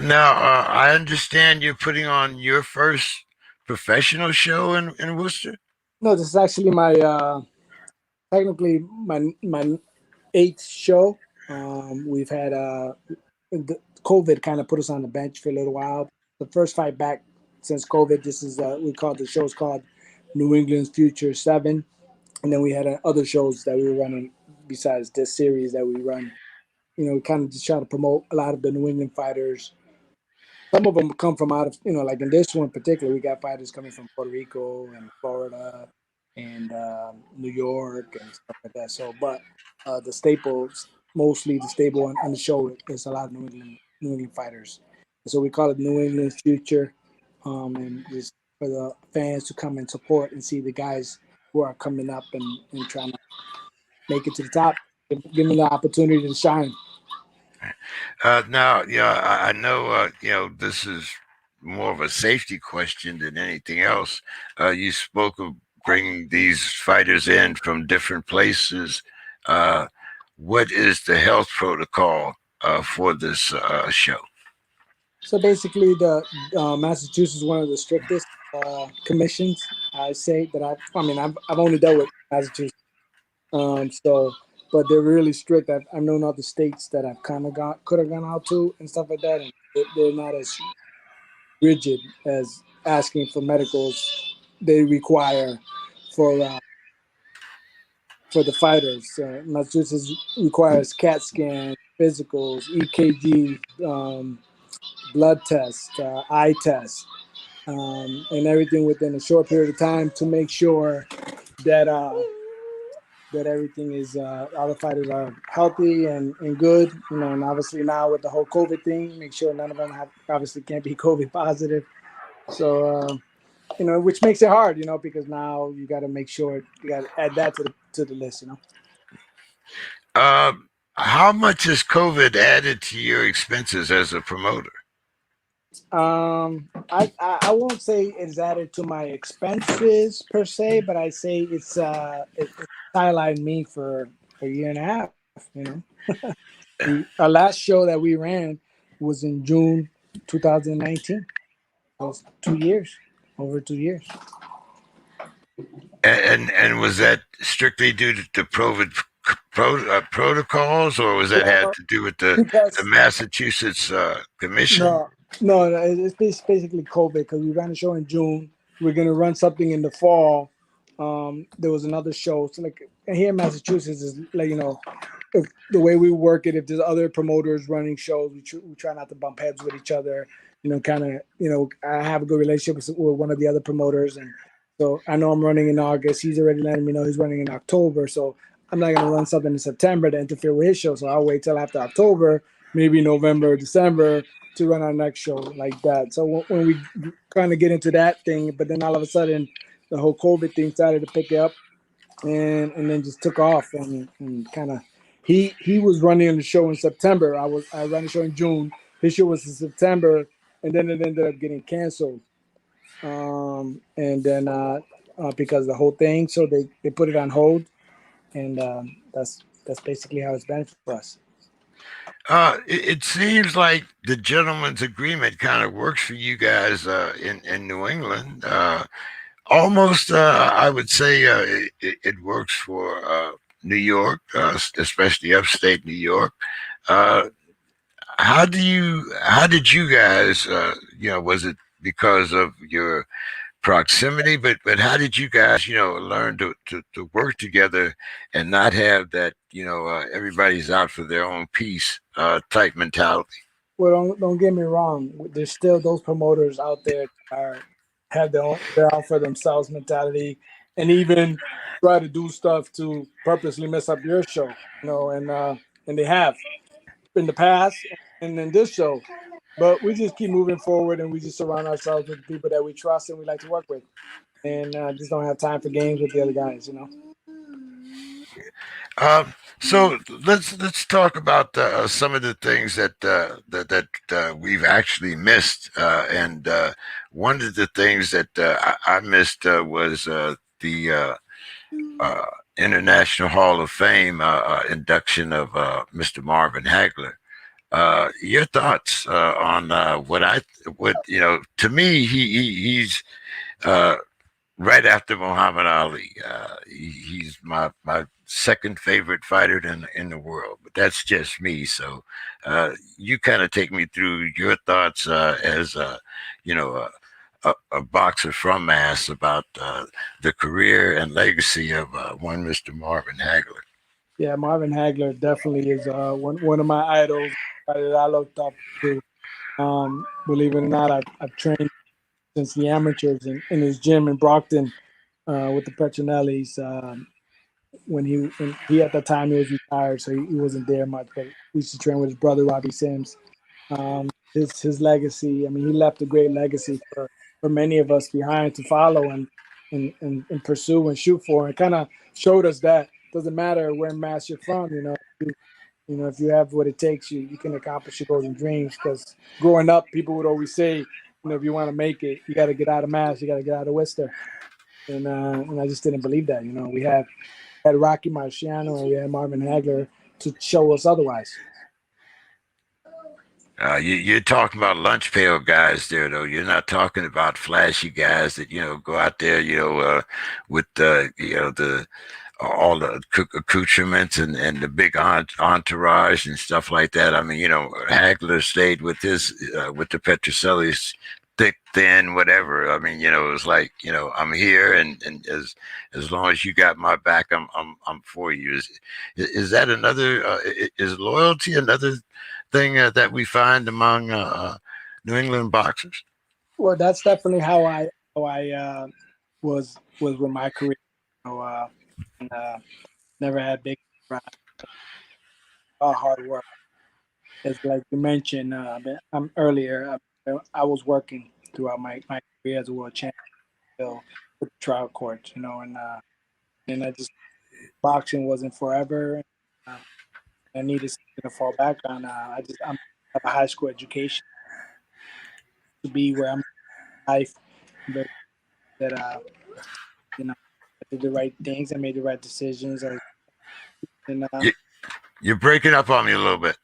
Speaker 3: Now, I understand you're putting on your first professional show in Worcester.
Speaker 5: No, this is actually my technically my 8th show. We've had the COVID kind of put us on the bench for a little while. The first fight back since COVID. This is the show's called New England's Future 7, and then we had other shows that we were running besides this series that we run. We kind of just try to promote a lot of the New England fighters. Some of them come from out of, like in this one in particular, we got fighters coming from Puerto Rico and Florida and New York and stuff like that. So, but the staples, mostly the staple on the show is a lot of New England fighters. And so we call it New England's Future, and just for the fans to come and support and see the guys who are coming up and trying to make it to the top, give them the opportunity to shine.
Speaker 3: Now, I know, this is more of a safety question than anything else. You spoke of bringing these fighters in from different places. What is the health protocol for this show?
Speaker 5: So basically, the Massachusetts is one of the strictest commissions. I say that I've only dealt with Massachusetts, but they're really strict. I've known other states that I've kind of could have gone out to and stuff like that, and they're not as rigid as asking for medicals they require for the fighters. Massachusetts requires CAT scans, physicals, EKG, blood test, eye test, and everything within a short period of time to make sure that everything is all the fighters are healthy and good. And obviously now with the whole COVID thing, make sure none of them obviously can't be COVID positive. So which makes it hard, because now you got to make sure you got to add that to the list,
Speaker 3: How much has COVID added to your expenses as a promoter?
Speaker 5: I won't say it's added to my expenses per se, but I say it's sidelined me for a year and a half. Our last show that we ran was in June 2019. It was 2 years, over 2 years.
Speaker 3: And was that strictly due to the COVID protocols, or was that had to do with the Massachusetts commission?
Speaker 5: No, it's basically COVID, because we ran a show in June. We're going to run something in the fall. There was another show. So like here in Massachusetts is like, if the way we work it, if there's other promoters running shows, we try not to bump heads with each other. I have a good relationship with one of the other promoters, and so I know I'm running in August. He's already letting me know he's running in October. So I'm not going to run something in September to interfere with his show. So I'll wait till after October, maybe November, December, to run our next show like that. So when we kind of get into that thing, but then all of a sudden the whole COVID thing started to pick up and then just took off and kind of he was running the show in September. I ran the show in June. His show was in September, and then it ended up getting canceled. And then because of the whole thing, so they put it on hold, and that's basically how it's been for us.
Speaker 3: It seems like the gentleman's agreement kind of works for you guys in New England. Almost, I would say it works for New York, especially upstate New York. How did you guys, was it because of your proximity, but how did you guys, learn to work together and not have that, everybody's out for their own piece type mentality?
Speaker 5: Well, don't get me wrong. There's still those promoters out there that have they're out for themselves mentality, and even try to do stuff to purposely mess up your show. And they have in the past and in this show. But we just keep moving forward, and we just surround ourselves with people that we trust and we like to work with, and just don't have time for games with the other guys.
Speaker 3: So let's talk about some of the things that we've actually missed, and one of the things that I missed was the International Hall of Fame induction of Mr. Marvin Hagler. Your thoughts on to me he's right after Muhammad Ali. He's my second favorite fighter in the world, but that's just me. So you kind of take me through your thoughts as a boxer from Mass about the career and legacy of one Mr. Marvin Hagler.
Speaker 5: Yeah, Marvin Hagler definitely is one of my idols that I looked up to. Believe it or not, I've trained since the amateurs in his gym in Brockton with the Petronellis. When he at the time he was retired, so he wasn't there much. But we used to train with his brother Robbie Sims. His legacy. I mean, he left a great legacy for many of us behind to follow and pursue and shoot for. And kind of showed us that doesn't matter where Mass you're from. If you have what it takes, you can accomplish your goals and dreams. Because growing up, people would always say, if you want to make it, you got to get out of Mass, you got to get out of Worcester. And I just didn't believe that. We had Rocky Marciano and we had Marvin Hagler to show us otherwise.
Speaker 3: You're talking about lunch pail guys there, though. You're not talking about flashy guys that go out there, with all the accoutrements and the big entourage and stuff like that. I mean, Hagler stayed with his with the Petrocellis, thick, thin, whatever. I mean, it was like, I'm here, and as long as you got my back, I'm for you. Is that another? Is loyalty another thing that we find among New England boxers?
Speaker 5: Well, that's definitely how I was with my career. Never had big hard work. It's like you mentioned earlier. I was working throughout my career as a world champion with the trial courts, and I just boxing wasn't forever. I needed something to fall back on. I have a high school education to be where I'm in life, but that I did the right things. I made the right decisions.
Speaker 3: You're breaking up on me a little bit.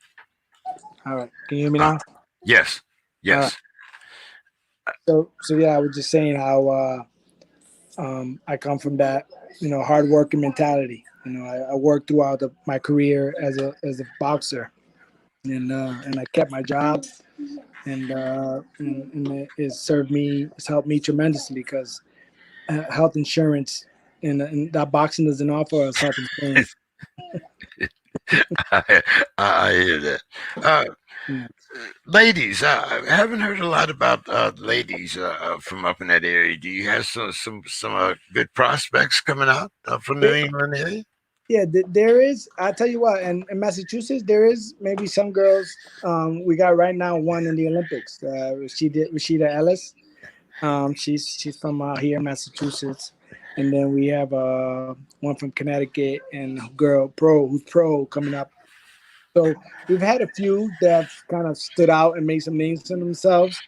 Speaker 5: All right, can you hear me now?
Speaker 3: Yes.
Speaker 5: So yeah, I was just saying how I come from that hard working mentality. I worked throughout my career as a boxer, and I kept my job, and it's helped me tremendously because health insurance and that boxing doesn't offer us health insurance.
Speaker 3: I hear that. Ladies, I haven't heard a lot about ladies from up in that area. Do you have some good prospects coming out from the New England area?
Speaker 5: Yeah, there is. I tell you what, in Massachusetts, there is maybe some girls. We got right now one in the Olympics. Rashida Ellis. She's from here in Massachusetts, and then we have one from Connecticut and who's pro coming up. So we've had a few that have kind of stood out and made some names for themselves,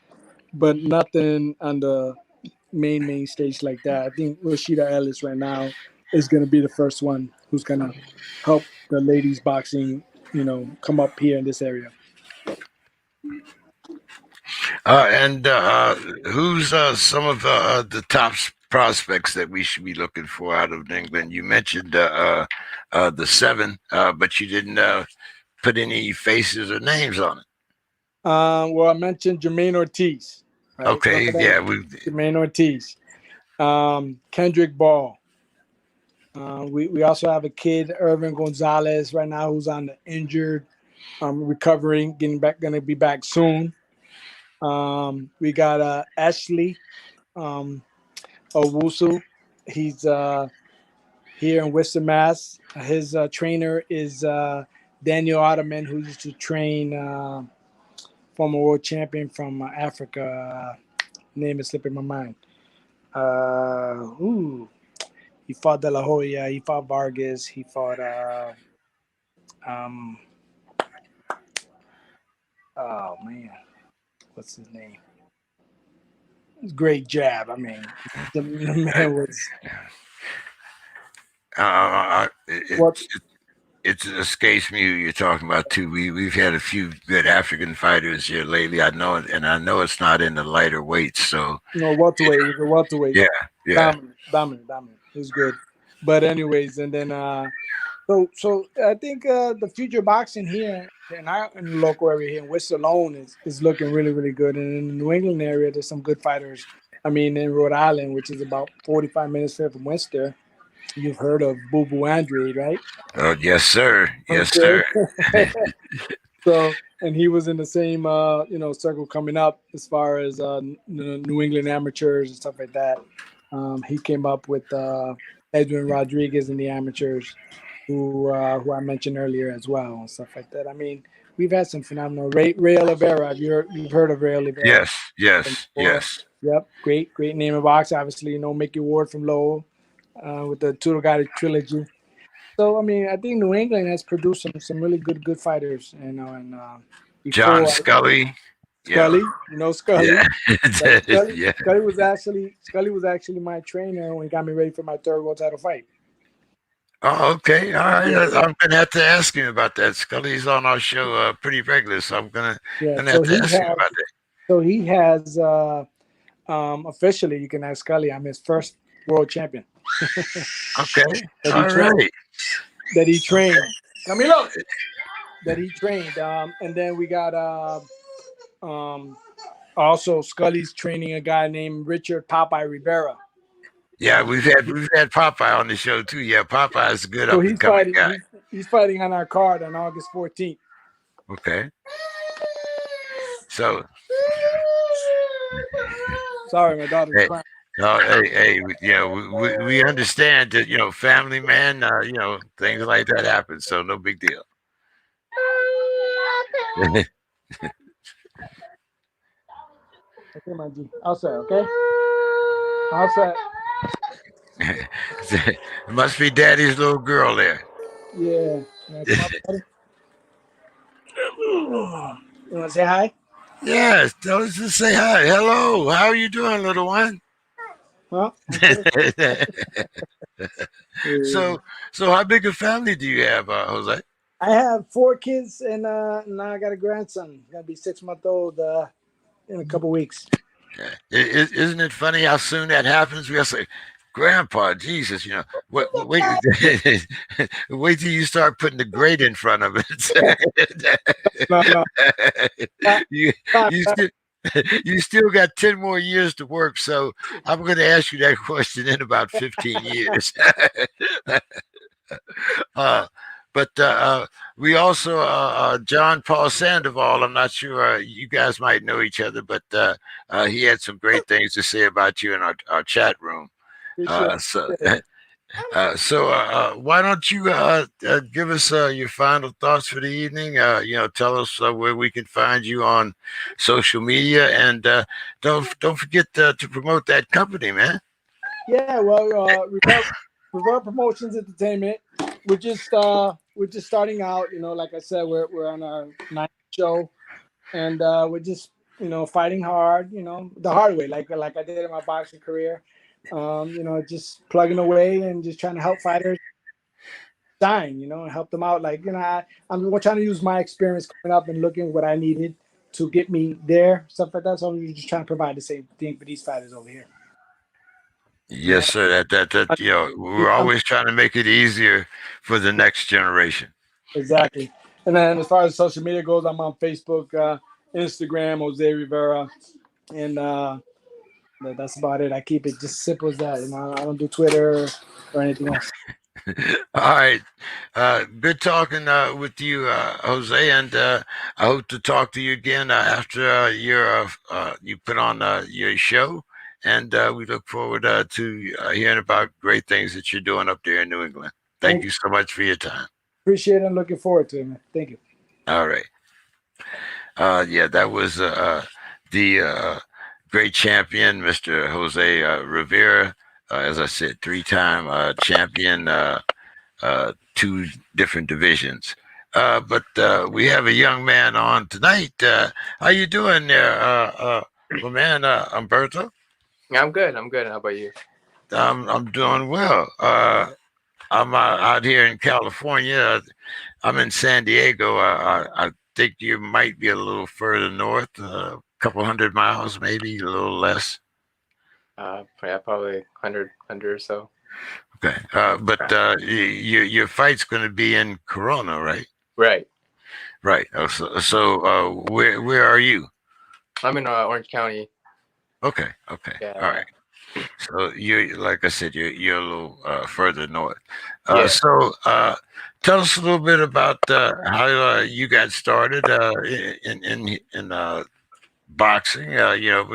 Speaker 5: but nothing on the main stage like that. I think Rashida Ellis right now is going to be the first one who's going to help the ladies boxing, come up here in this area.
Speaker 3: And who's some of the top prospects that we should be looking for out of England? You mentioned the 7, but you didn't put any faces or names on it.
Speaker 5: Well, I mentioned Jermaine Ortiz. Right?
Speaker 3: Okay, yeah,
Speaker 5: Jermaine Ortiz. Kendrick Ball. We also have a kid, Irvin Gonzalez, right now who's on the injured, recovering, getting back, going to be back soon. We got Ashley Owusu. He's here in Worcester, Mass. His trainer is Daniel Ottoman, who used to train former world champion from Africa. Name is slipping my mind. He fought De La Hoya. He fought Vargas. He fought oh man, what's his name? Great jab. I mean, the man was.
Speaker 3: It escapes me who you're talking about too. We've had a few good African fighters here lately. I know it, and I know it's not in the lighter weights. So
Speaker 5: Welterweight. It was a welterweight.
Speaker 3: Yeah.
Speaker 5: Dominant. It was good. But anyways, and then so I think the future boxing here in the local area here in Worcester alone is looking really, really good. And in the New England area, there's some good fighters. I mean, in Rhode Island, which is about 45 minutes from Worcester, you've heard of Boo Boo Andre, right?
Speaker 3: Oh, yes, sir. Yes, sir.
Speaker 5: So, and he was in the same, circle coming up as far as New England amateurs and stuff like that. He came up with Edwin Rodriguez in the amateurs, who I mentioned earlier as well, and stuff like that. I mean, we've had some phenomenal. Ray Rivera, you've heard of Ray Rivera?
Speaker 3: Yes.
Speaker 5: Yep, great name of box. Obviously, Mickey Ward from Lowell with the Tudor trilogy. So I mean, I think New England has produced some really good fighters, and
Speaker 3: John Scully.
Speaker 5: Scully, Scully.
Speaker 3: Yeah.
Speaker 5: Scully was actually my trainer when he got me ready for my third world title fight.
Speaker 3: Oh, okay. All right. I'm gonna have to ask him about that. Scully's on our show pretty regular, so I'm gonna have to ask him about that.
Speaker 5: So he has officially, you can ask Scully, I'm his first world champion.
Speaker 3: Okay.
Speaker 5: That he trained. Camilo. That he trained. And then we got also Scully's training a guy named Richard Popeye Rivera.
Speaker 3: Yeah, we've had Popeye on the show too. Yeah, Popeye is a good up and coming guy.
Speaker 5: He's fighting on our card on August 14th.
Speaker 3: Okay. So
Speaker 5: sorry, my daughter's crying.
Speaker 3: We understand that, family man, things like that happen, so no big deal.
Speaker 5: Okay, my G. Outside, okay? Outside.
Speaker 3: It must be daddy's little girl there.
Speaker 5: Yeah. You want to say hi?
Speaker 3: Yes, tell us to say hi. Hello, how are you doing, little one?
Speaker 5: Well,
Speaker 3: so how big a family do you have, Jose?
Speaker 5: I have 4 kids, and now I got a grandson. He's gonna be 6-month-old in a couple weeks.
Speaker 3: Isn't it funny how soon that happens? We all say, Grandpa, Jesus, wait till you start putting the grade in front of it. No. You still got 10 more years to work, so I'm going to ask you that question in about 15 years. But we also, John Paul Sandoval, I'm not sure you guys might know each other, but he had some great things to say about you in our chat room. So why don't you give us your final thoughts for the evening? Tell us where we can find you on social media, and don't forget to promote that company, man.
Speaker 5: Yeah, well, Rivera Promotions Entertainment. We're just starting out. Like I said, we're on our 9th show, and we're just fighting hard. The hard way, like I did in my boxing career. Just plugging away and just trying to help fighters shine, and help them out. I'm trying to use my experience coming up and looking what I needed to get me there, stuff like that. So I'm just trying to provide the same thing for these fighters over here.
Speaker 3: Yes, sir. We're always trying to make it easier for the next generation.
Speaker 5: Exactly. And then as far as social media goes, I'm on Facebook, Instagram, Jose Rivera, and That's about it. I keep it just simple as that. I don't do Twitter or anything else.
Speaker 3: All right. Good talking with you, Jose, and I hope to talk to you again after you put on your show. And we look forward to hearing about great things that you're doing up there in New England. Thank you so much for your time.
Speaker 5: Appreciate it and looking forward to it, man. Thank you.
Speaker 3: All right. Yeah, that was the great champion, Mr. Jose Rivera. As I said, 3-time champion, 2 different divisions. But we have a young man on tonight. How you doing there, my man, Humberto?
Speaker 6: I'm good. How about you?
Speaker 3: I'm doing well. I'm out here in California. I'm in San Diego. I think you might be a little further north, a couple 100 miles, maybe a little less.
Speaker 6: Yeah, probably 100 or so.
Speaker 3: Okay, but your fight's going to be in Corona, right?
Speaker 6: Right.
Speaker 3: Right. So where are you?
Speaker 6: I'm in Orange County.
Speaker 3: Okay.
Speaker 6: Yeah.
Speaker 3: All right. So you, like I said, you're a little further north.
Speaker 6: Yeah.
Speaker 3: So tell us a little bit about how you got started in boxing.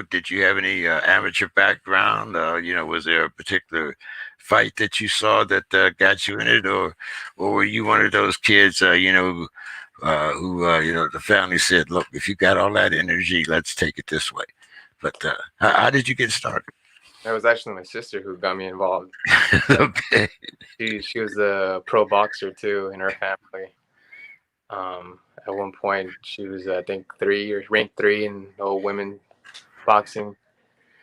Speaker 3: Did you have any amateur background? Was there a particular fight that you saw that got you in it, or were you one of those kids, who the family said, "Look, if you got all that energy, let's take it this way." But how did you get started?
Speaker 6: It was actually my sister who got me involved.
Speaker 3: Okay.
Speaker 6: She was a pro boxer too in her family. At one point, she was I think ranked 3 in women boxing.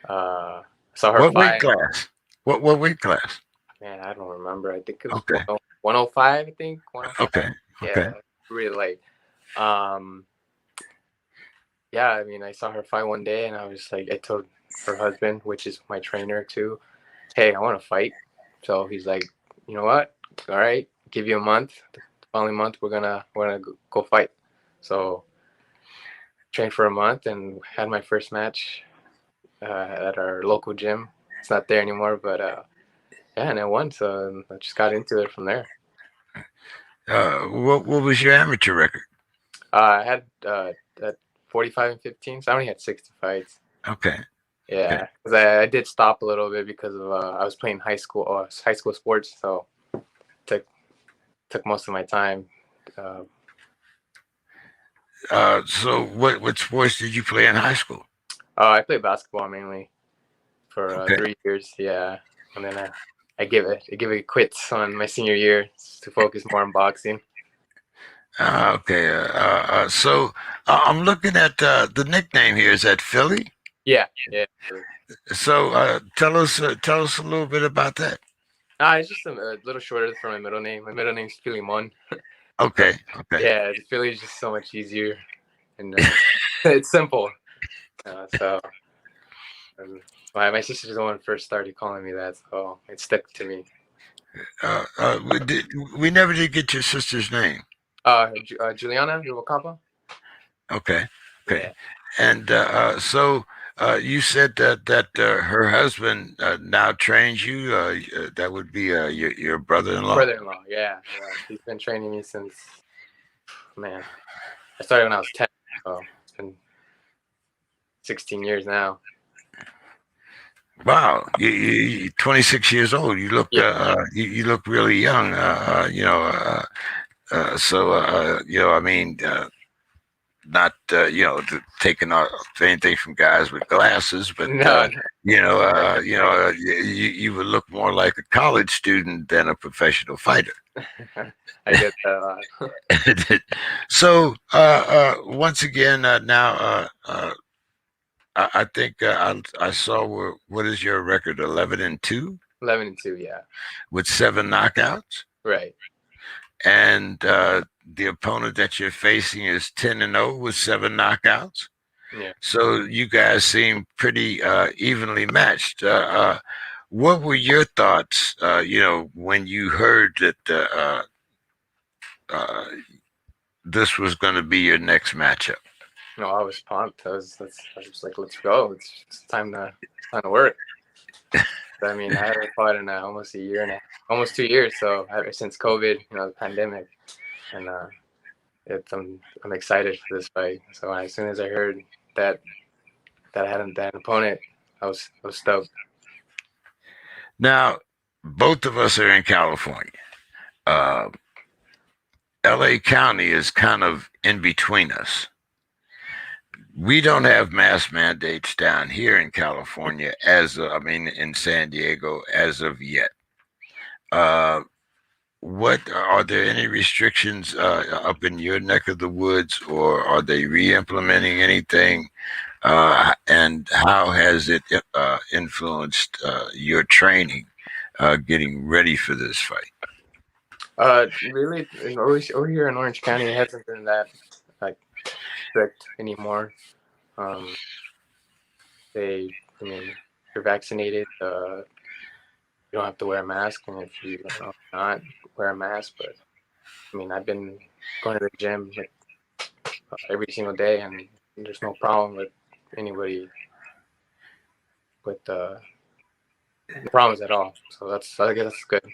Speaker 6: Saw her
Speaker 3: What
Speaker 6: fight.
Speaker 3: weight class? What weight class?
Speaker 6: Man, I don't remember. I think it was
Speaker 3: Okay.
Speaker 6: 105. I think 105.
Speaker 3: Okay.
Speaker 6: Yeah, really light. Yeah, I mean, I saw her fight one day, and I was like, I told her husband, which is my trainer too, hey, I want to fight. So he's like, you know what? All right, give you a month. The following month, we're gonna go fight. So trained for a month and had my first match at our local gym. It's not there anymore, but yeah, and I won. So I just got into it from there.
Speaker 3: What was your amateur record?
Speaker 6: I had at 45 and 15, so I only had 60 fights.
Speaker 3: Okay.
Speaker 6: Yeah, because I did stop a little bit because of I was playing high school sports, so took most of my time.
Speaker 3: So what sports did you play in high school?
Speaker 6: I played basketball mainly for 3 years. Yeah, and then I give it quits on my senior year to focus more on boxing.
Speaker 3: Okay. So I'm looking at the nickname here. Is that Philly?
Speaker 6: Yeah.
Speaker 3: So tell us a little bit about that.
Speaker 6: It's just a little shorter for my middle name. My middle name's Philemon.
Speaker 3: Okay.
Speaker 6: Yeah, Philly is just so much easier, and it's simple. So my sister's the one who first started calling me that, so it stuck to me.
Speaker 3: We never did get your sister's name.
Speaker 6: Juliana Rubalcava.
Speaker 3: Okay.
Speaker 6: Yeah.
Speaker 3: And so you said that her husband now trains you. That would be your brother-in-law.
Speaker 6: Brother-in-law, yeah. He's been training me since, man, I started when I was 10. So it's been 16 years now.
Speaker 3: Wow, you 26 years old. You look you look really young. I mean, not taking off anything from guys with glasses, but you would look more like a college student than a professional fighter.
Speaker 6: I get that a lot.
Speaker 3: So once again, now I think I saw what is your record? 11-2.
Speaker 6: 11-2, yeah.
Speaker 3: With 7 knockouts.
Speaker 6: Right.
Speaker 3: And the opponent that you're facing is 10-0 with 7 knockouts.
Speaker 6: Yeah.
Speaker 3: So you guys seem pretty evenly matched. What were your thoughts, when you heard that this was going to be your next matchup?
Speaker 6: No, I was pumped. I was just like, let's go. It's time to work. I mean, I haven't fought in almost a year and almost 2 years. So ever since COVID, the pandemic, and I'm excited for this fight. So as soon as I heard that I had that opponent, I was stoked.
Speaker 3: Now, both of us are in California. LA County is kind of in between us. We don't have mask mandates down here in California in San Diego as of yet. What are there any restrictions up in your neck of the woods, or are they re-implementing anything? And how has it influenced your training, getting ready for this fight?
Speaker 6: Really, over here in Orange County, it hasn't been that like strict anymore. You're vaccinated. You don't have to wear a mask, and if you not wear a mask, but I've been going to the gym like every single day, and there's no problem with anybody with problems at all. So I guess that's good.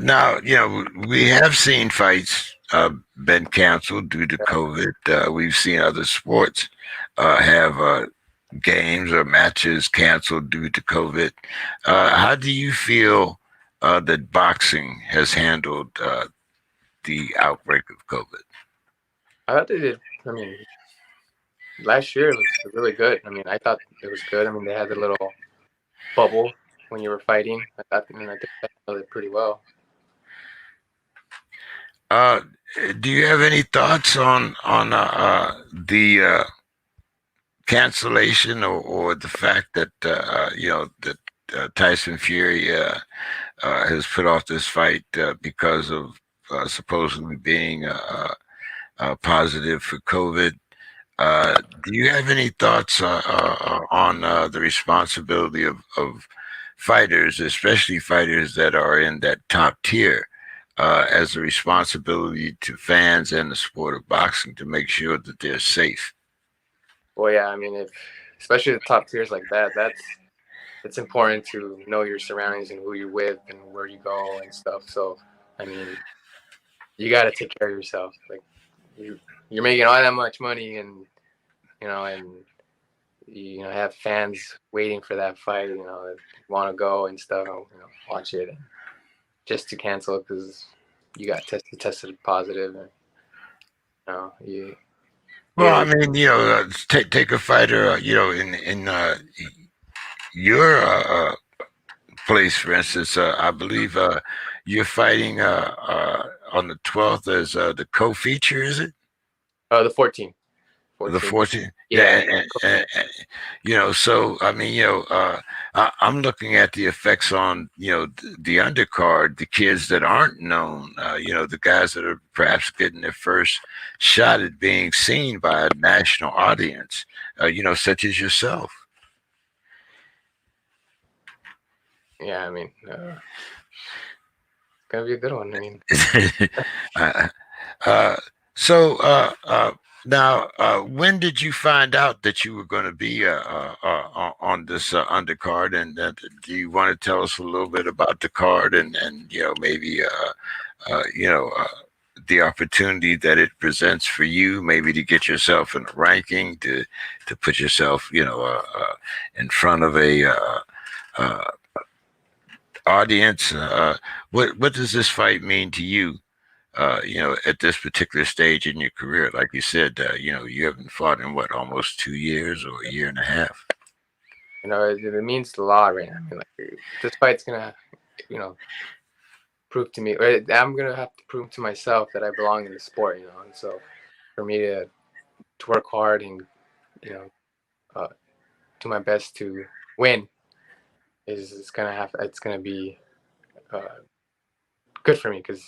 Speaker 3: Now, we have seen fights been canceled due to COVID. We've seen other sports have games or matches canceled due to COVID. How do you feel that boxing has handled the outbreak of COVID?
Speaker 6: I thought they did. Last year it was really good. I thought it was good. They had a little bubble when you were fighting. I think they handled it pretty well.
Speaker 3: Do you have any thoughts on the cancellation or the fact that that Tyson Fury has put off this fight because of supposedly being positive for COVID? Do you have any thoughts on the responsibility of fighters, especially fighters that are in that top tier, as a responsibility to fans and the sport of boxing to make sure that they're safe?
Speaker 6: Well, yeah, especially the top tiers like that, it's important to know your surroundings and who you're with and where you go and stuff. So, you got to take care of yourself. Like you're making all that much money, and have fans waiting for that fight, that want to go and stuff, watch it, and just to cancel it because you got tested positive, and
Speaker 3: take a fighter, in your place, for instance. I believe you're fighting on the 12th as the co-feature, is it?
Speaker 6: The 14th.
Speaker 3: The 14th.
Speaker 6: Yeah.
Speaker 3: So I'm looking at the effects on the undercard, the kids that aren't known, the guys that are perhaps getting their first shot at being seen by a national audience, such as yourself.
Speaker 6: Yeah, it's gonna be a good one.
Speaker 3: Now, when did you find out that you were going to be on this undercard? And do you want to tell us a little bit about the card and maybe the opportunity that it presents for you, maybe to get yourself in a ranking, to put yourself in front of a audience? What does this fight mean to you? At this particular stage in your career? Like you said, you haven't fought in almost 2 years or a year and a half.
Speaker 6: It means a lot right now. This fight's gonna, prove to me. I'm gonna have to prove to myself that I belong in the sport. And so for me to work hard and do my best to win it's gonna be good for me because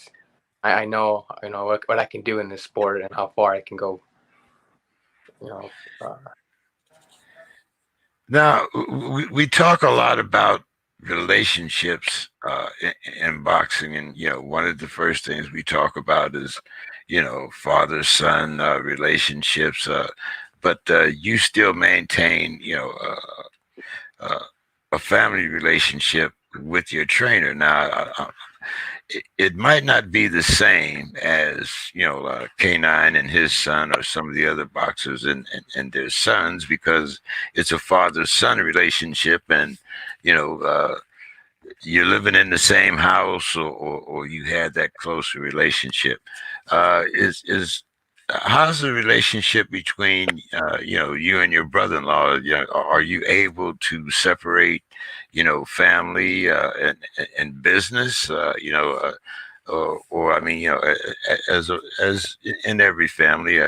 Speaker 6: I know what I can do in this sport and how far I can go.
Speaker 3: Now we talk a lot about relationships in boxing, and one of the first things we talk about is father-son relationships, but you still maintain a family relationship with your trainer. Now, it might not be the same as K9 and his son, or some of the other boxers and their sons, because it's a father-son relationship, and you're living in the same house, or you had that closer relationship. Is How's the relationship between you and your brother-in-law? Are you able to separate family and business? Or I mean, as in every family,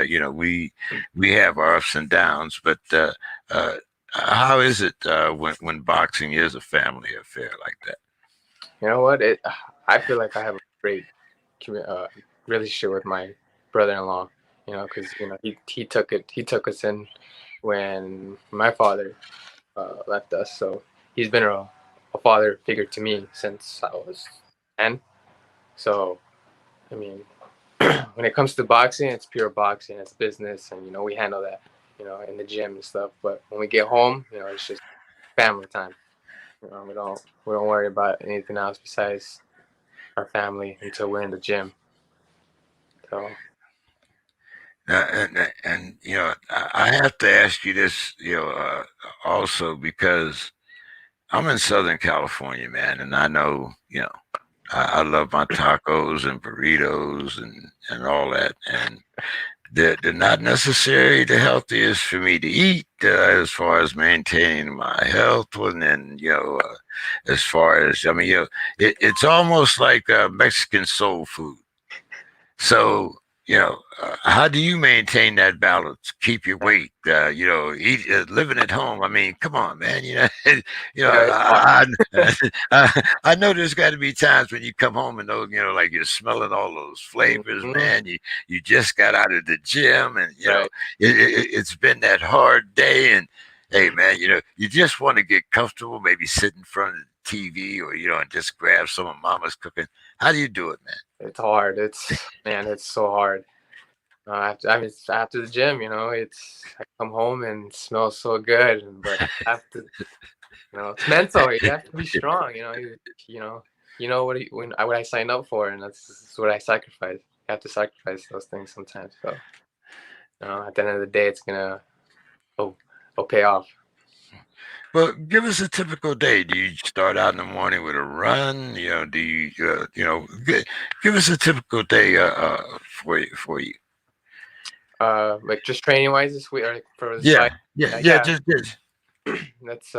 Speaker 3: we have our ups and downs, but how is it when boxing is a family affair like that?
Speaker 6: You know what? I feel like I have a great relationship with my brother-in-law. Because he took us in when my father left us. So he's been a father figure to me since I was 10. So I mean, when it comes to boxing, it's pure boxing, it's business, and we handle that in the gym and stuff. But when we get home, it's just family time. We don't worry about anything else besides our family until we're in the gym. So.
Speaker 3: And I have to ask you this, also, because I'm in Southern California, man, and I know, I love my tacos and burritos and all that, and they're not necessarily the healthiest for me to eat as far as maintaining my health, and then as far as it's almost like Mexican soul food. So how do you maintain that balance? Keep your weight, eat, living at home. I mean, come on, man. I know there's got to be times when you come home and like you're smelling all those flavors, man. You just got out of the gym, and it's been that hard day, and hey, man, you just want to get comfortable, maybe sit in front of the TV, or and just grab some of Mama's cooking. How do you do it, man?
Speaker 6: It's hard. It's so hard. After the gym, I come home and it smells so good, but after, it's mental. You have to be strong. What I signed up for, and that's what I sacrifice. You have to sacrifice those things sometimes. So, at the end of the day, it's gonna pay off.
Speaker 3: Well, give us a typical day. Do you start out in the morning with a run? Do you give us a typical day for you?
Speaker 6: Like just training wise this week, or for the
Speaker 3: Yeah,
Speaker 6: fight?
Speaker 3: just
Speaker 6: That's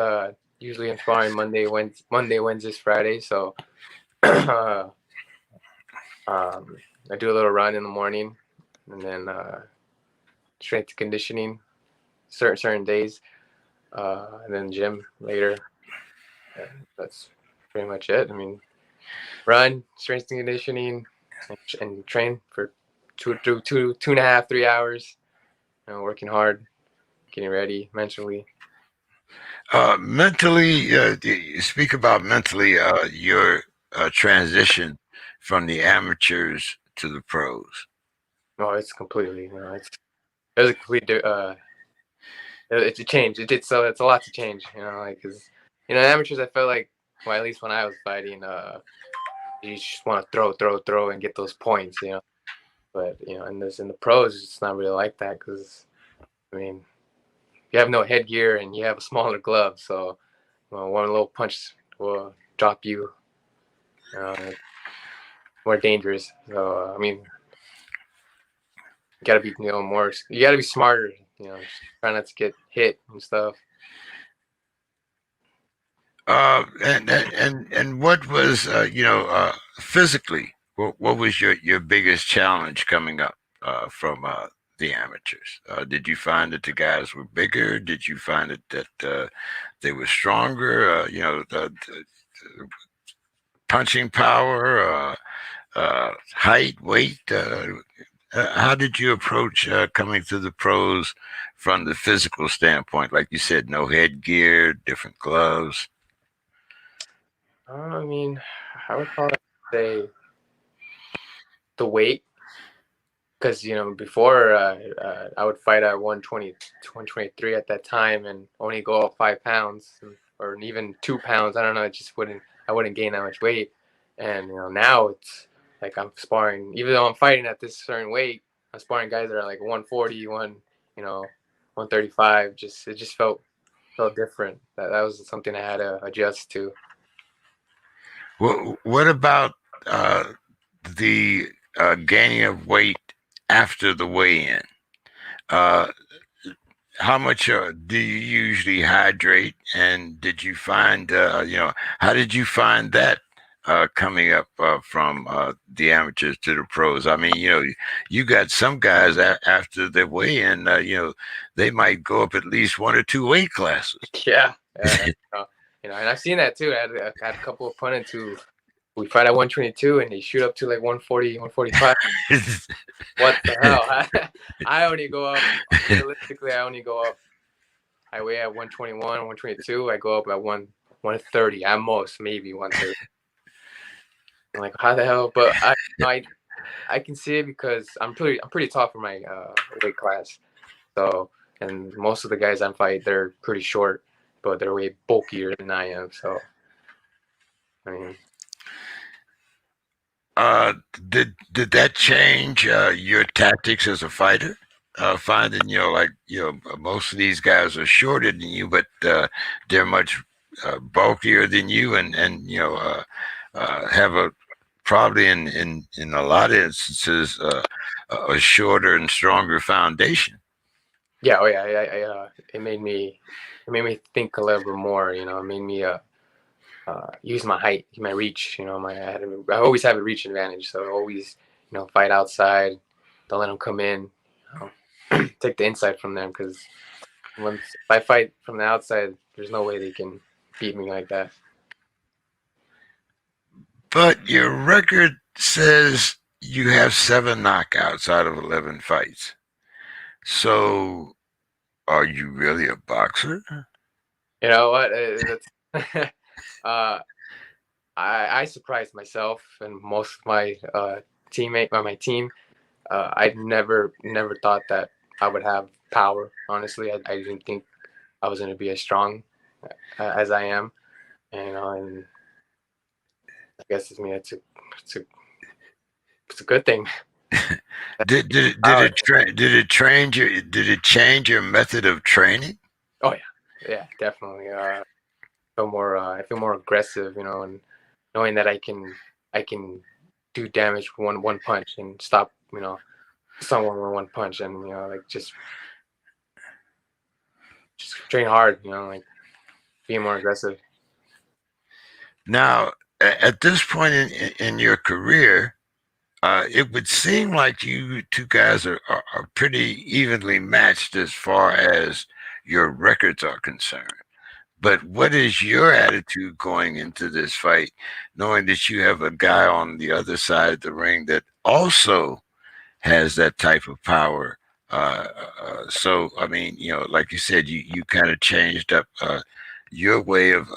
Speaker 6: usually in sparring Monday, Wednesdays, Friday. So I do a little run in the morning, and then strength and conditioning certain days, and then gym later. And that's pretty much it. I mean, run, strength and conditioning, and train for 2.5, 3 hours. Working hard, getting ready mentally.
Speaker 3: Mentally, you speak about mentally your transition from the amateurs to the pros.
Speaker 6: No, it's completely. There's a complete. It's a change. It's a lot to change. Because amateurs, I felt like, well, at least when I was fighting, you just want to throw, and get those points. But in the pros, it's not really like that, because I mean, you have no headgear and you have a smaller glove, so one little punch will drop you. More dangerous. So I mean, you gotta be more. You gotta be smarter. Try not to get hit and stuff.
Speaker 3: And what was physically? What was your biggest challenge coming up from the amateurs? Did you find that the guys were bigger? Did you find that they were stronger? The punching power, height, weight. How did you approach coming to the pros from the physical standpoint? Like you said, no headgear, different gloves.
Speaker 6: I mean, I would probably say the weight, because before I would fight at 120, 123 at that time, and only go up 5 pounds or even 2 pounds. I don't know. I wouldn't gain that much weight. And now it's like I'm sparring, even though I'm fighting at this certain weight, I'm sparring guys that are like 140, 135. It just felt different. That was something I had to adjust to.
Speaker 3: What about the gaining of weight after the weigh-in? How much do you usually hydrate? And did you find, how did you find that coming up from the amateurs to the pros? I mean, you got some guys after the weigh-in, they might go up at least 1 or 2 weight classes.
Speaker 6: Yeah. And I've seen that too. I had a couple of opponents who we fight at 122 and they shoot up to like 140, 145. What the hell? I only go up, realistically, I weigh at 121, 122. I go up at 130 at most, maybe 130. I'm like, how the hell? But I can see it because I'm pretty tall for my weight class. So, and most of the guys I fight, they're pretty short, but they're way bulkier than I am. So, I mean,
Speaker 3: did that change your tactics as a fighter? Finding most of these guys are shorter than you, but they're much bulkier than you, and have a probably in a lot of instances a shorter and stronger foundation.
Speaker 6: Yeah, oh yeah, it made me think a little bit more. It made me use my height, my reach. I always have a reach advantage, so I always fight outside. Don't let them come in. Take the inside from them, because if I fight from the outside, there's no way they can beat me like that.
Speaker 3: But your record says you have 7 knockouts out of 11 fights. So, are you really a boxer?
Speaker 6: You know what? I surprised myself and most of my my team. I never thought that I would have power. Honestly, I didn't think I was going to be as strong as I am. And I guess it's a good thing.
Speaker 3: Did it change your method of training?
Speaker 6: Oh yeah, definitely. I feel more aggressive, and knowing that I can do damage with one punch and stop, someone with one punch, and just train hard, like being more aggressive.
Speaker 3: Now, at this point in your career, it would seem like you two guys are pretty evenly matched as far as your records are concerned. But what is your attitude going into this fight, knowing that you have a guy on the other side of the ring that also has that type of power? So, I mean, like you said, you kind of changed up your way of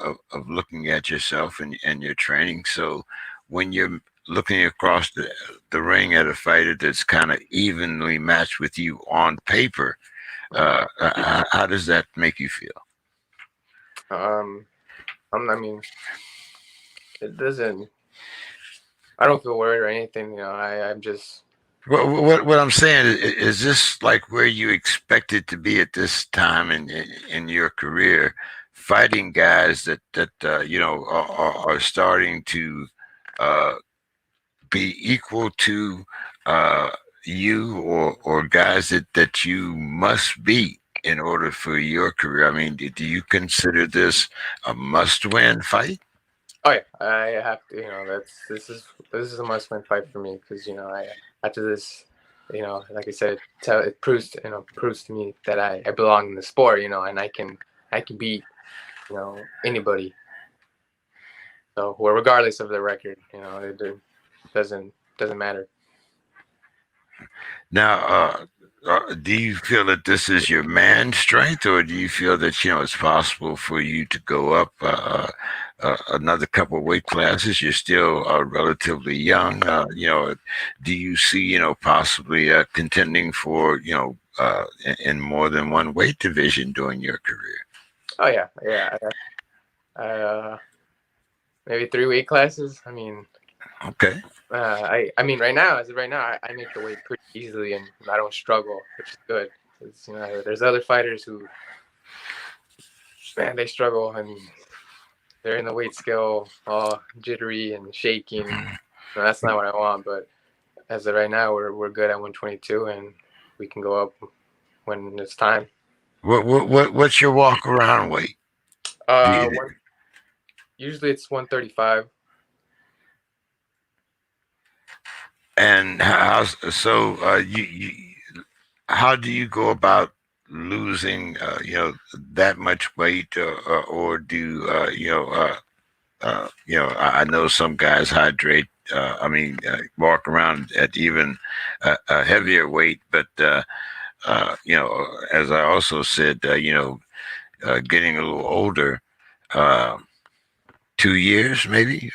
Speaker 3: looking at yourself and your training. So when you're looking across the ring at a fighter that's kind of evenly matched with you on paper, how does that make you feel?
Speaker 6: I mean, it doesn't. I don't feel worried or anything. I'm just.
Speaker 3: What I'm saying is this like where you expected to be at this time in your career, fighting guys that are starting to be equal to you, or guys that you must beat in order for your career? I mean, do you consider this a must-win fight?
Speaker 6: Oh yeah, I have to. This is a must-win fight for me, because after this, like I said, it proves to me that I belong in the sport, and I can beat anybody. So, regardless of the record, it doesn't matter.
Speaker 3: Now, Do you feel that this is your man strength, or do you feel that it's possible for you to go up another couple of weight classes? You're still relatively young. Do you see possibly contending for in more than one weight division during your career?
Speaker 6: Oh yeah. Maybe 3 weight classes. I mean,
Speaker 3: Okay.
Speaker 6: I mean, right now, as of right now, I make the weight pretty easily, and I don't struggle, which is good. There's other fighters who, man, they struggle, and they're in the weight scale all jittery and shaking. That's not what I want. But as of right now, we're good at 122, and we can go up when it's time.
Speaker 3: What's your walk around weight?
Speaker 6: Usually it's 135.
Speaker 3: And how do you go about losing that much weight, or do I know some guys hydrate. Walk around at even a heavier weight, but as I also said, getting a little older, 2 years maybe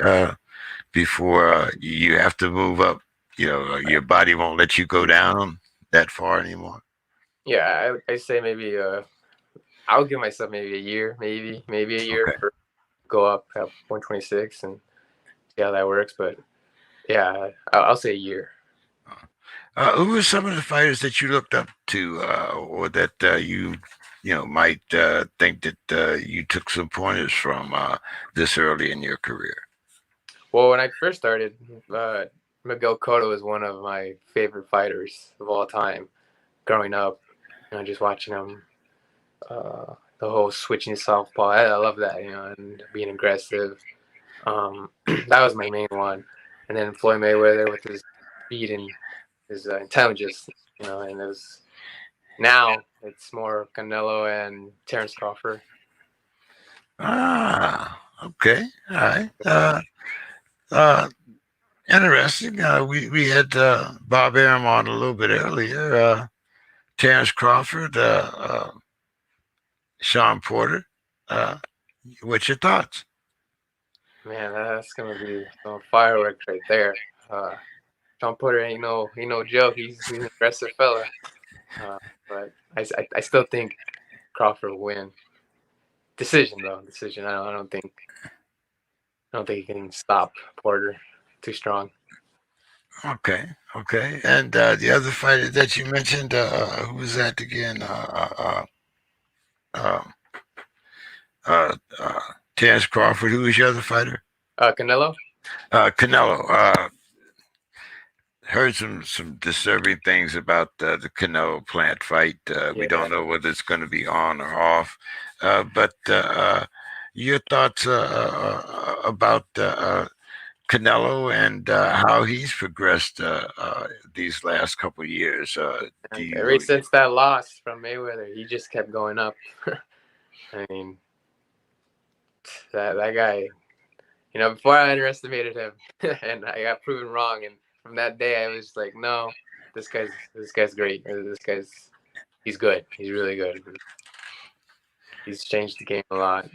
Speaker 3: before you have to move up. Your body won't let you go down that far anymore.
Speaker 6: Yeah, I say maybe I'll give myself maybe a year, maybe a year for go up at 126 and see how that works. But yeah, I'll say a year.
Speaker 3: Who were some of the fighters that you looked up to, or that you might think that you took some pointers from this early in your career?
Speaker 6: Well, when I first started, Miguel Cotto is one of my favorite fighters of all time. Growing up, just watching him, the whole switching southpaw, I love that, and being aggressive. That was my main one. And then Floyd Mayweather with his speed and his intelligence, and now it's more Canelo and Terence Crawford.
Speaker 3: Okay, all right. Interesting. We had Bob Arum on a little bit earlier. Terence Crawford, Shawn Porter. What's your thoughts?
Speaker 6: Man, that's gonna be some fireworks right there. Shawn Porter ain't no joke. He's an aggressive fella. But I still think Crawford will win. Decision though. Decision. I don't think he can stop Porter. Too strong.
Speaker 3: Okay. And the other fighter that you mentioned, who was that again? Terence Crawford. Who was your other fighter?
Speaker 6: Canelo.
Speaker 3: Canelo. Heard some disturbing things about the Canelo Plant fight. We don't know whether it's going to be on or off. But your thoughts about Canelo and how he's progressed these last couple of years.
Speaker 6: Ever since that loss from Mayweather, he just kept going up. I mean, that guy, before I underestimated him, and I got proven wrong. And from that day, I was like, no, this guy's great. He's good. He's really good. He's changed the game a lot.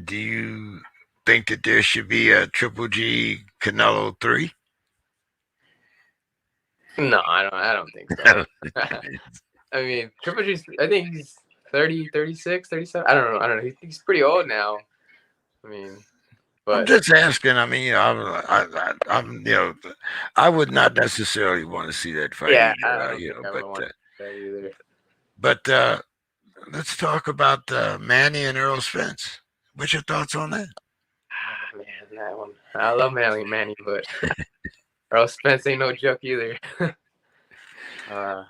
Speaker 3: Do you think that there should be a Triple G Canelo 3?
Speaker 6: No, I don't think so. I mean, Triple G, I think he's 30, 36, 37. I don't know. He's pretty old now. I mean, but
Speaker 3: I'm just asking. I mean, I'm I would not necessarily want to see that fight.
Speaker 6: Yeah,
Speaker 3: either, but let's talk about Manny and Earl Spence. What's your thoughts on that?
Speaker 6: Man, that one. I love Manny, but Earl Spence ain't no joke either. I'm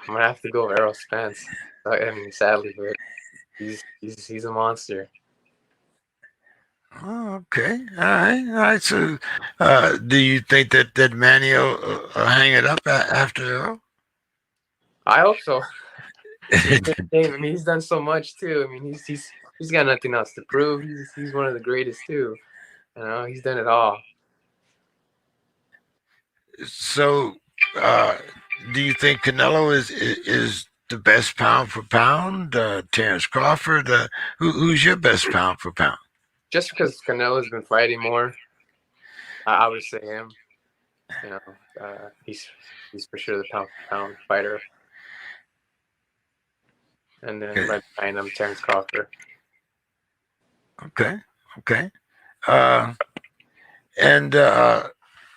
Speaker 6: gonna have to go with Errol Spence. I mean, sadly, but he's a monster.
Speaker 3: Oh, okay, all right. So, do you think that Manny will hang it up after Earl?
Speaker 6: I hope so. I mean, he's done so much too. I mean, he's got nothing else to prove. He's one of the greatest too. He's done it all.
Speaker 3: So, do you think Canelo is the best pound for pound? Terence Crawford, who's your best pound for pound?
Speaker 6: Just because Canelo's been fighting more, I would say him. You know, he's for sure the pound for pound fighter. And then right behind him, Terence Crawford.
Speaker 3: Okay.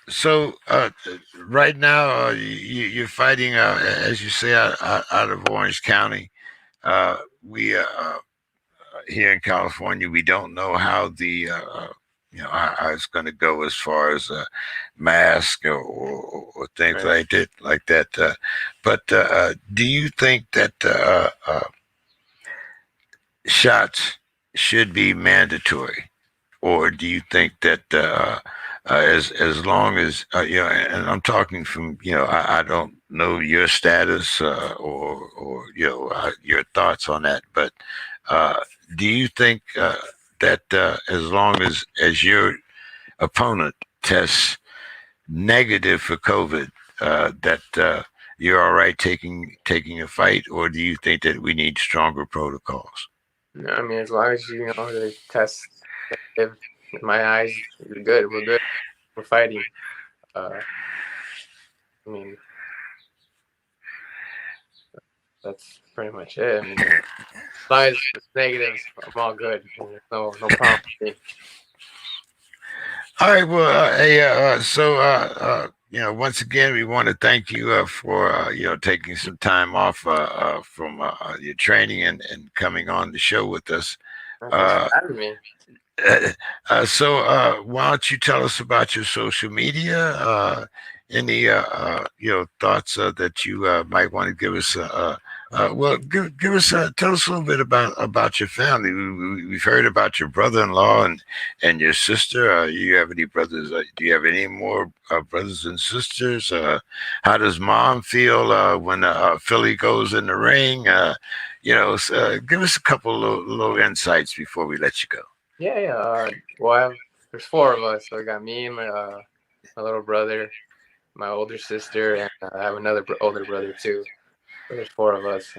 Speaker 3: So right now you're fighting, as you say, out of Orange County. We here in California, we don't know how the how it's going to go as far as mask or things like that. But do you think that shots should be mandatory, or do you think that as long as and I'm talking from I don't know your status or your thoughts on that, but do you think that as long as your opponent tests negative for COVID, that you're all right taking a fight, or do you think that we need stronger protocols?
Speaker 6: No, I mean, as long as they test negative, in my eyes, we're good. We're good. We're fighting. I mean, that's pretty much it. I mean, as long as it's negatives, I'm all good. There's no problem with me.
Speaker 3: All right. Well, so once again, we want to thank you for taking some time off from your training and coming on the show with us.
Speaker 6: Thanks for having me.
Speaker 3: So why don't you tell us about your social media? Any thoughts that you might want to give us? Well, give us tell us a little bit about your family. We've heard about your brother-in-law and your sister. You have any brothers? Do you have any more brothers and sisters? How does mom feel when Philly goes in the ring? Give us a couple little insights before we let you go.
Speaker 6: Yeah. Well, there's four of us. So I got me and my little brother, my older sister, and I have another older brother too. So there's four of us.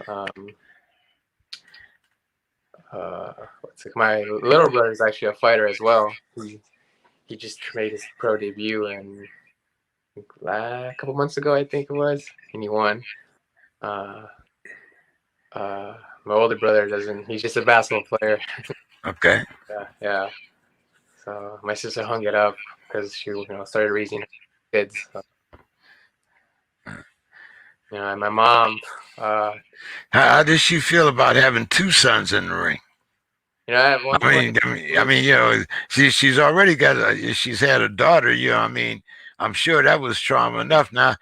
Speaker 6: My little brother is actually a fighter as well. He just made his pro debut and a couple months ago, I think it was, and he won. My older brother doesn't. He's just a basketball player.
Speaker 3: Okay.
Speaker 6: Yeah. So my sister hung it up because she, started raising her kids. So. And my mom.
Speaker 3: How does she feel about having two sons in the ring?
Speaker 6: I have one.
Speaker 3: She's already got she's had a daughter. I'm sure that was trauma enough. Now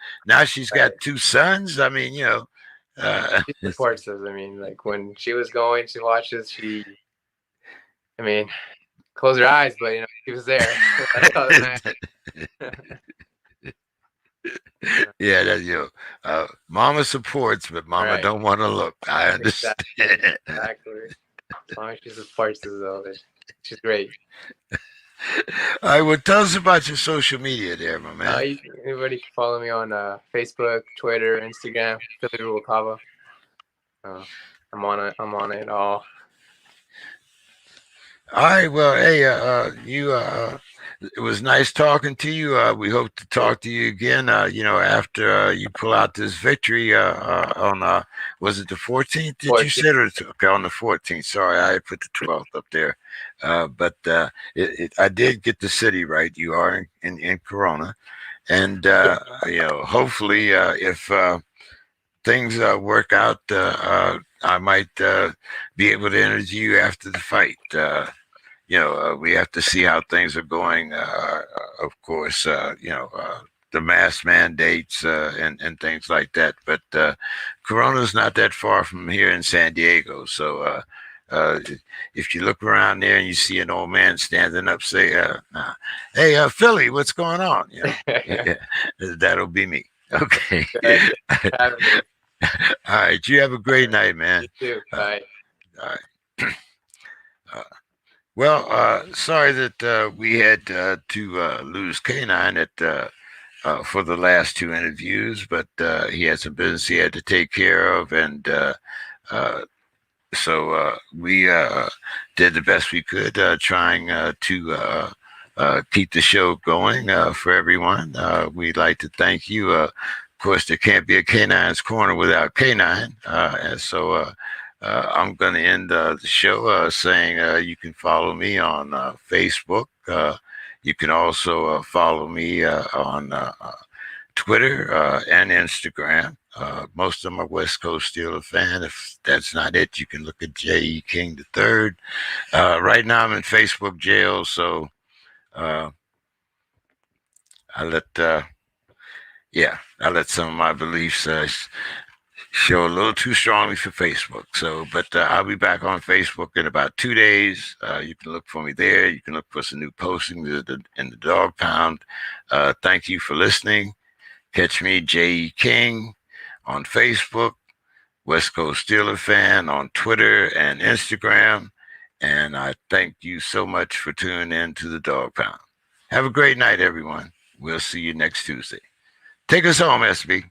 Speaker 3: she's got two sons.
Speaker 6: She supports us. Like when she was going, she watches. Close her eyes, but she was there.
Speaker 3: Yeah, that mama supports, but mama don't want to look. I understand.
Speaker 6: Exactly. As long as she supports us, though, she's great.
Speaker 3: All right, well, tell us about your social media there, my man.
Speaker 6: Anybody can follow me on Facebook, Twitter, Instagram, Humberto Rubalcava. I'm on it all.
Speaker 3: All right, well, hey, it was nice talking to you. We hope to talk to you again, after you pull out this victory on, was it the 14th, did 14th. You say? Okay, on the 14th. Sorry, I put the 12th up there. But I did get the city right. You are in Corona. And, hopefully, if things work out, I might be able to interview you after the fight. We have to see how things are going. Of course, the mask mandates and things like that. But Corona's not that far from here in San Diego. So if you look around there and you see an old man standing up, say, "Hey, Philly, what's going on?" That'll be me. Okay. All right. You have a great night, man.
Speaker 6: You too. Bye.
Speaker 3: All right. Well, sorry that we had to lose K9 at for the last 2 interviews, but he had some business he had to take care of, and so we did the best we could, trying to keep the show going for everyone. We'd like to thank you. Of course, there can't be a Canine's Corner without Canine, and so I'm going to end the show saying you can follow me on Facebook. You can also follow me on Twitter and Instagram. Most of them are West Coast Steeler fan. If that's not it, you can look at J.E. King III. Right now I'm in Facebook jail, so I let some of my beliefs show a little too strongly for Facebook. So, but I'll be back on Facebook in about 2 days. You can look for me there. You can look for some new postings in the Dog Pound. Thank you for listening. Catch me, J.E. King, on Facebook, West Coast Steeler Fan on Twitter and Instagram. And I thank you so much for tuning in to the Dog Pound. Have a great night, everyone. We'll see you next Tuesday. Take us home, SB.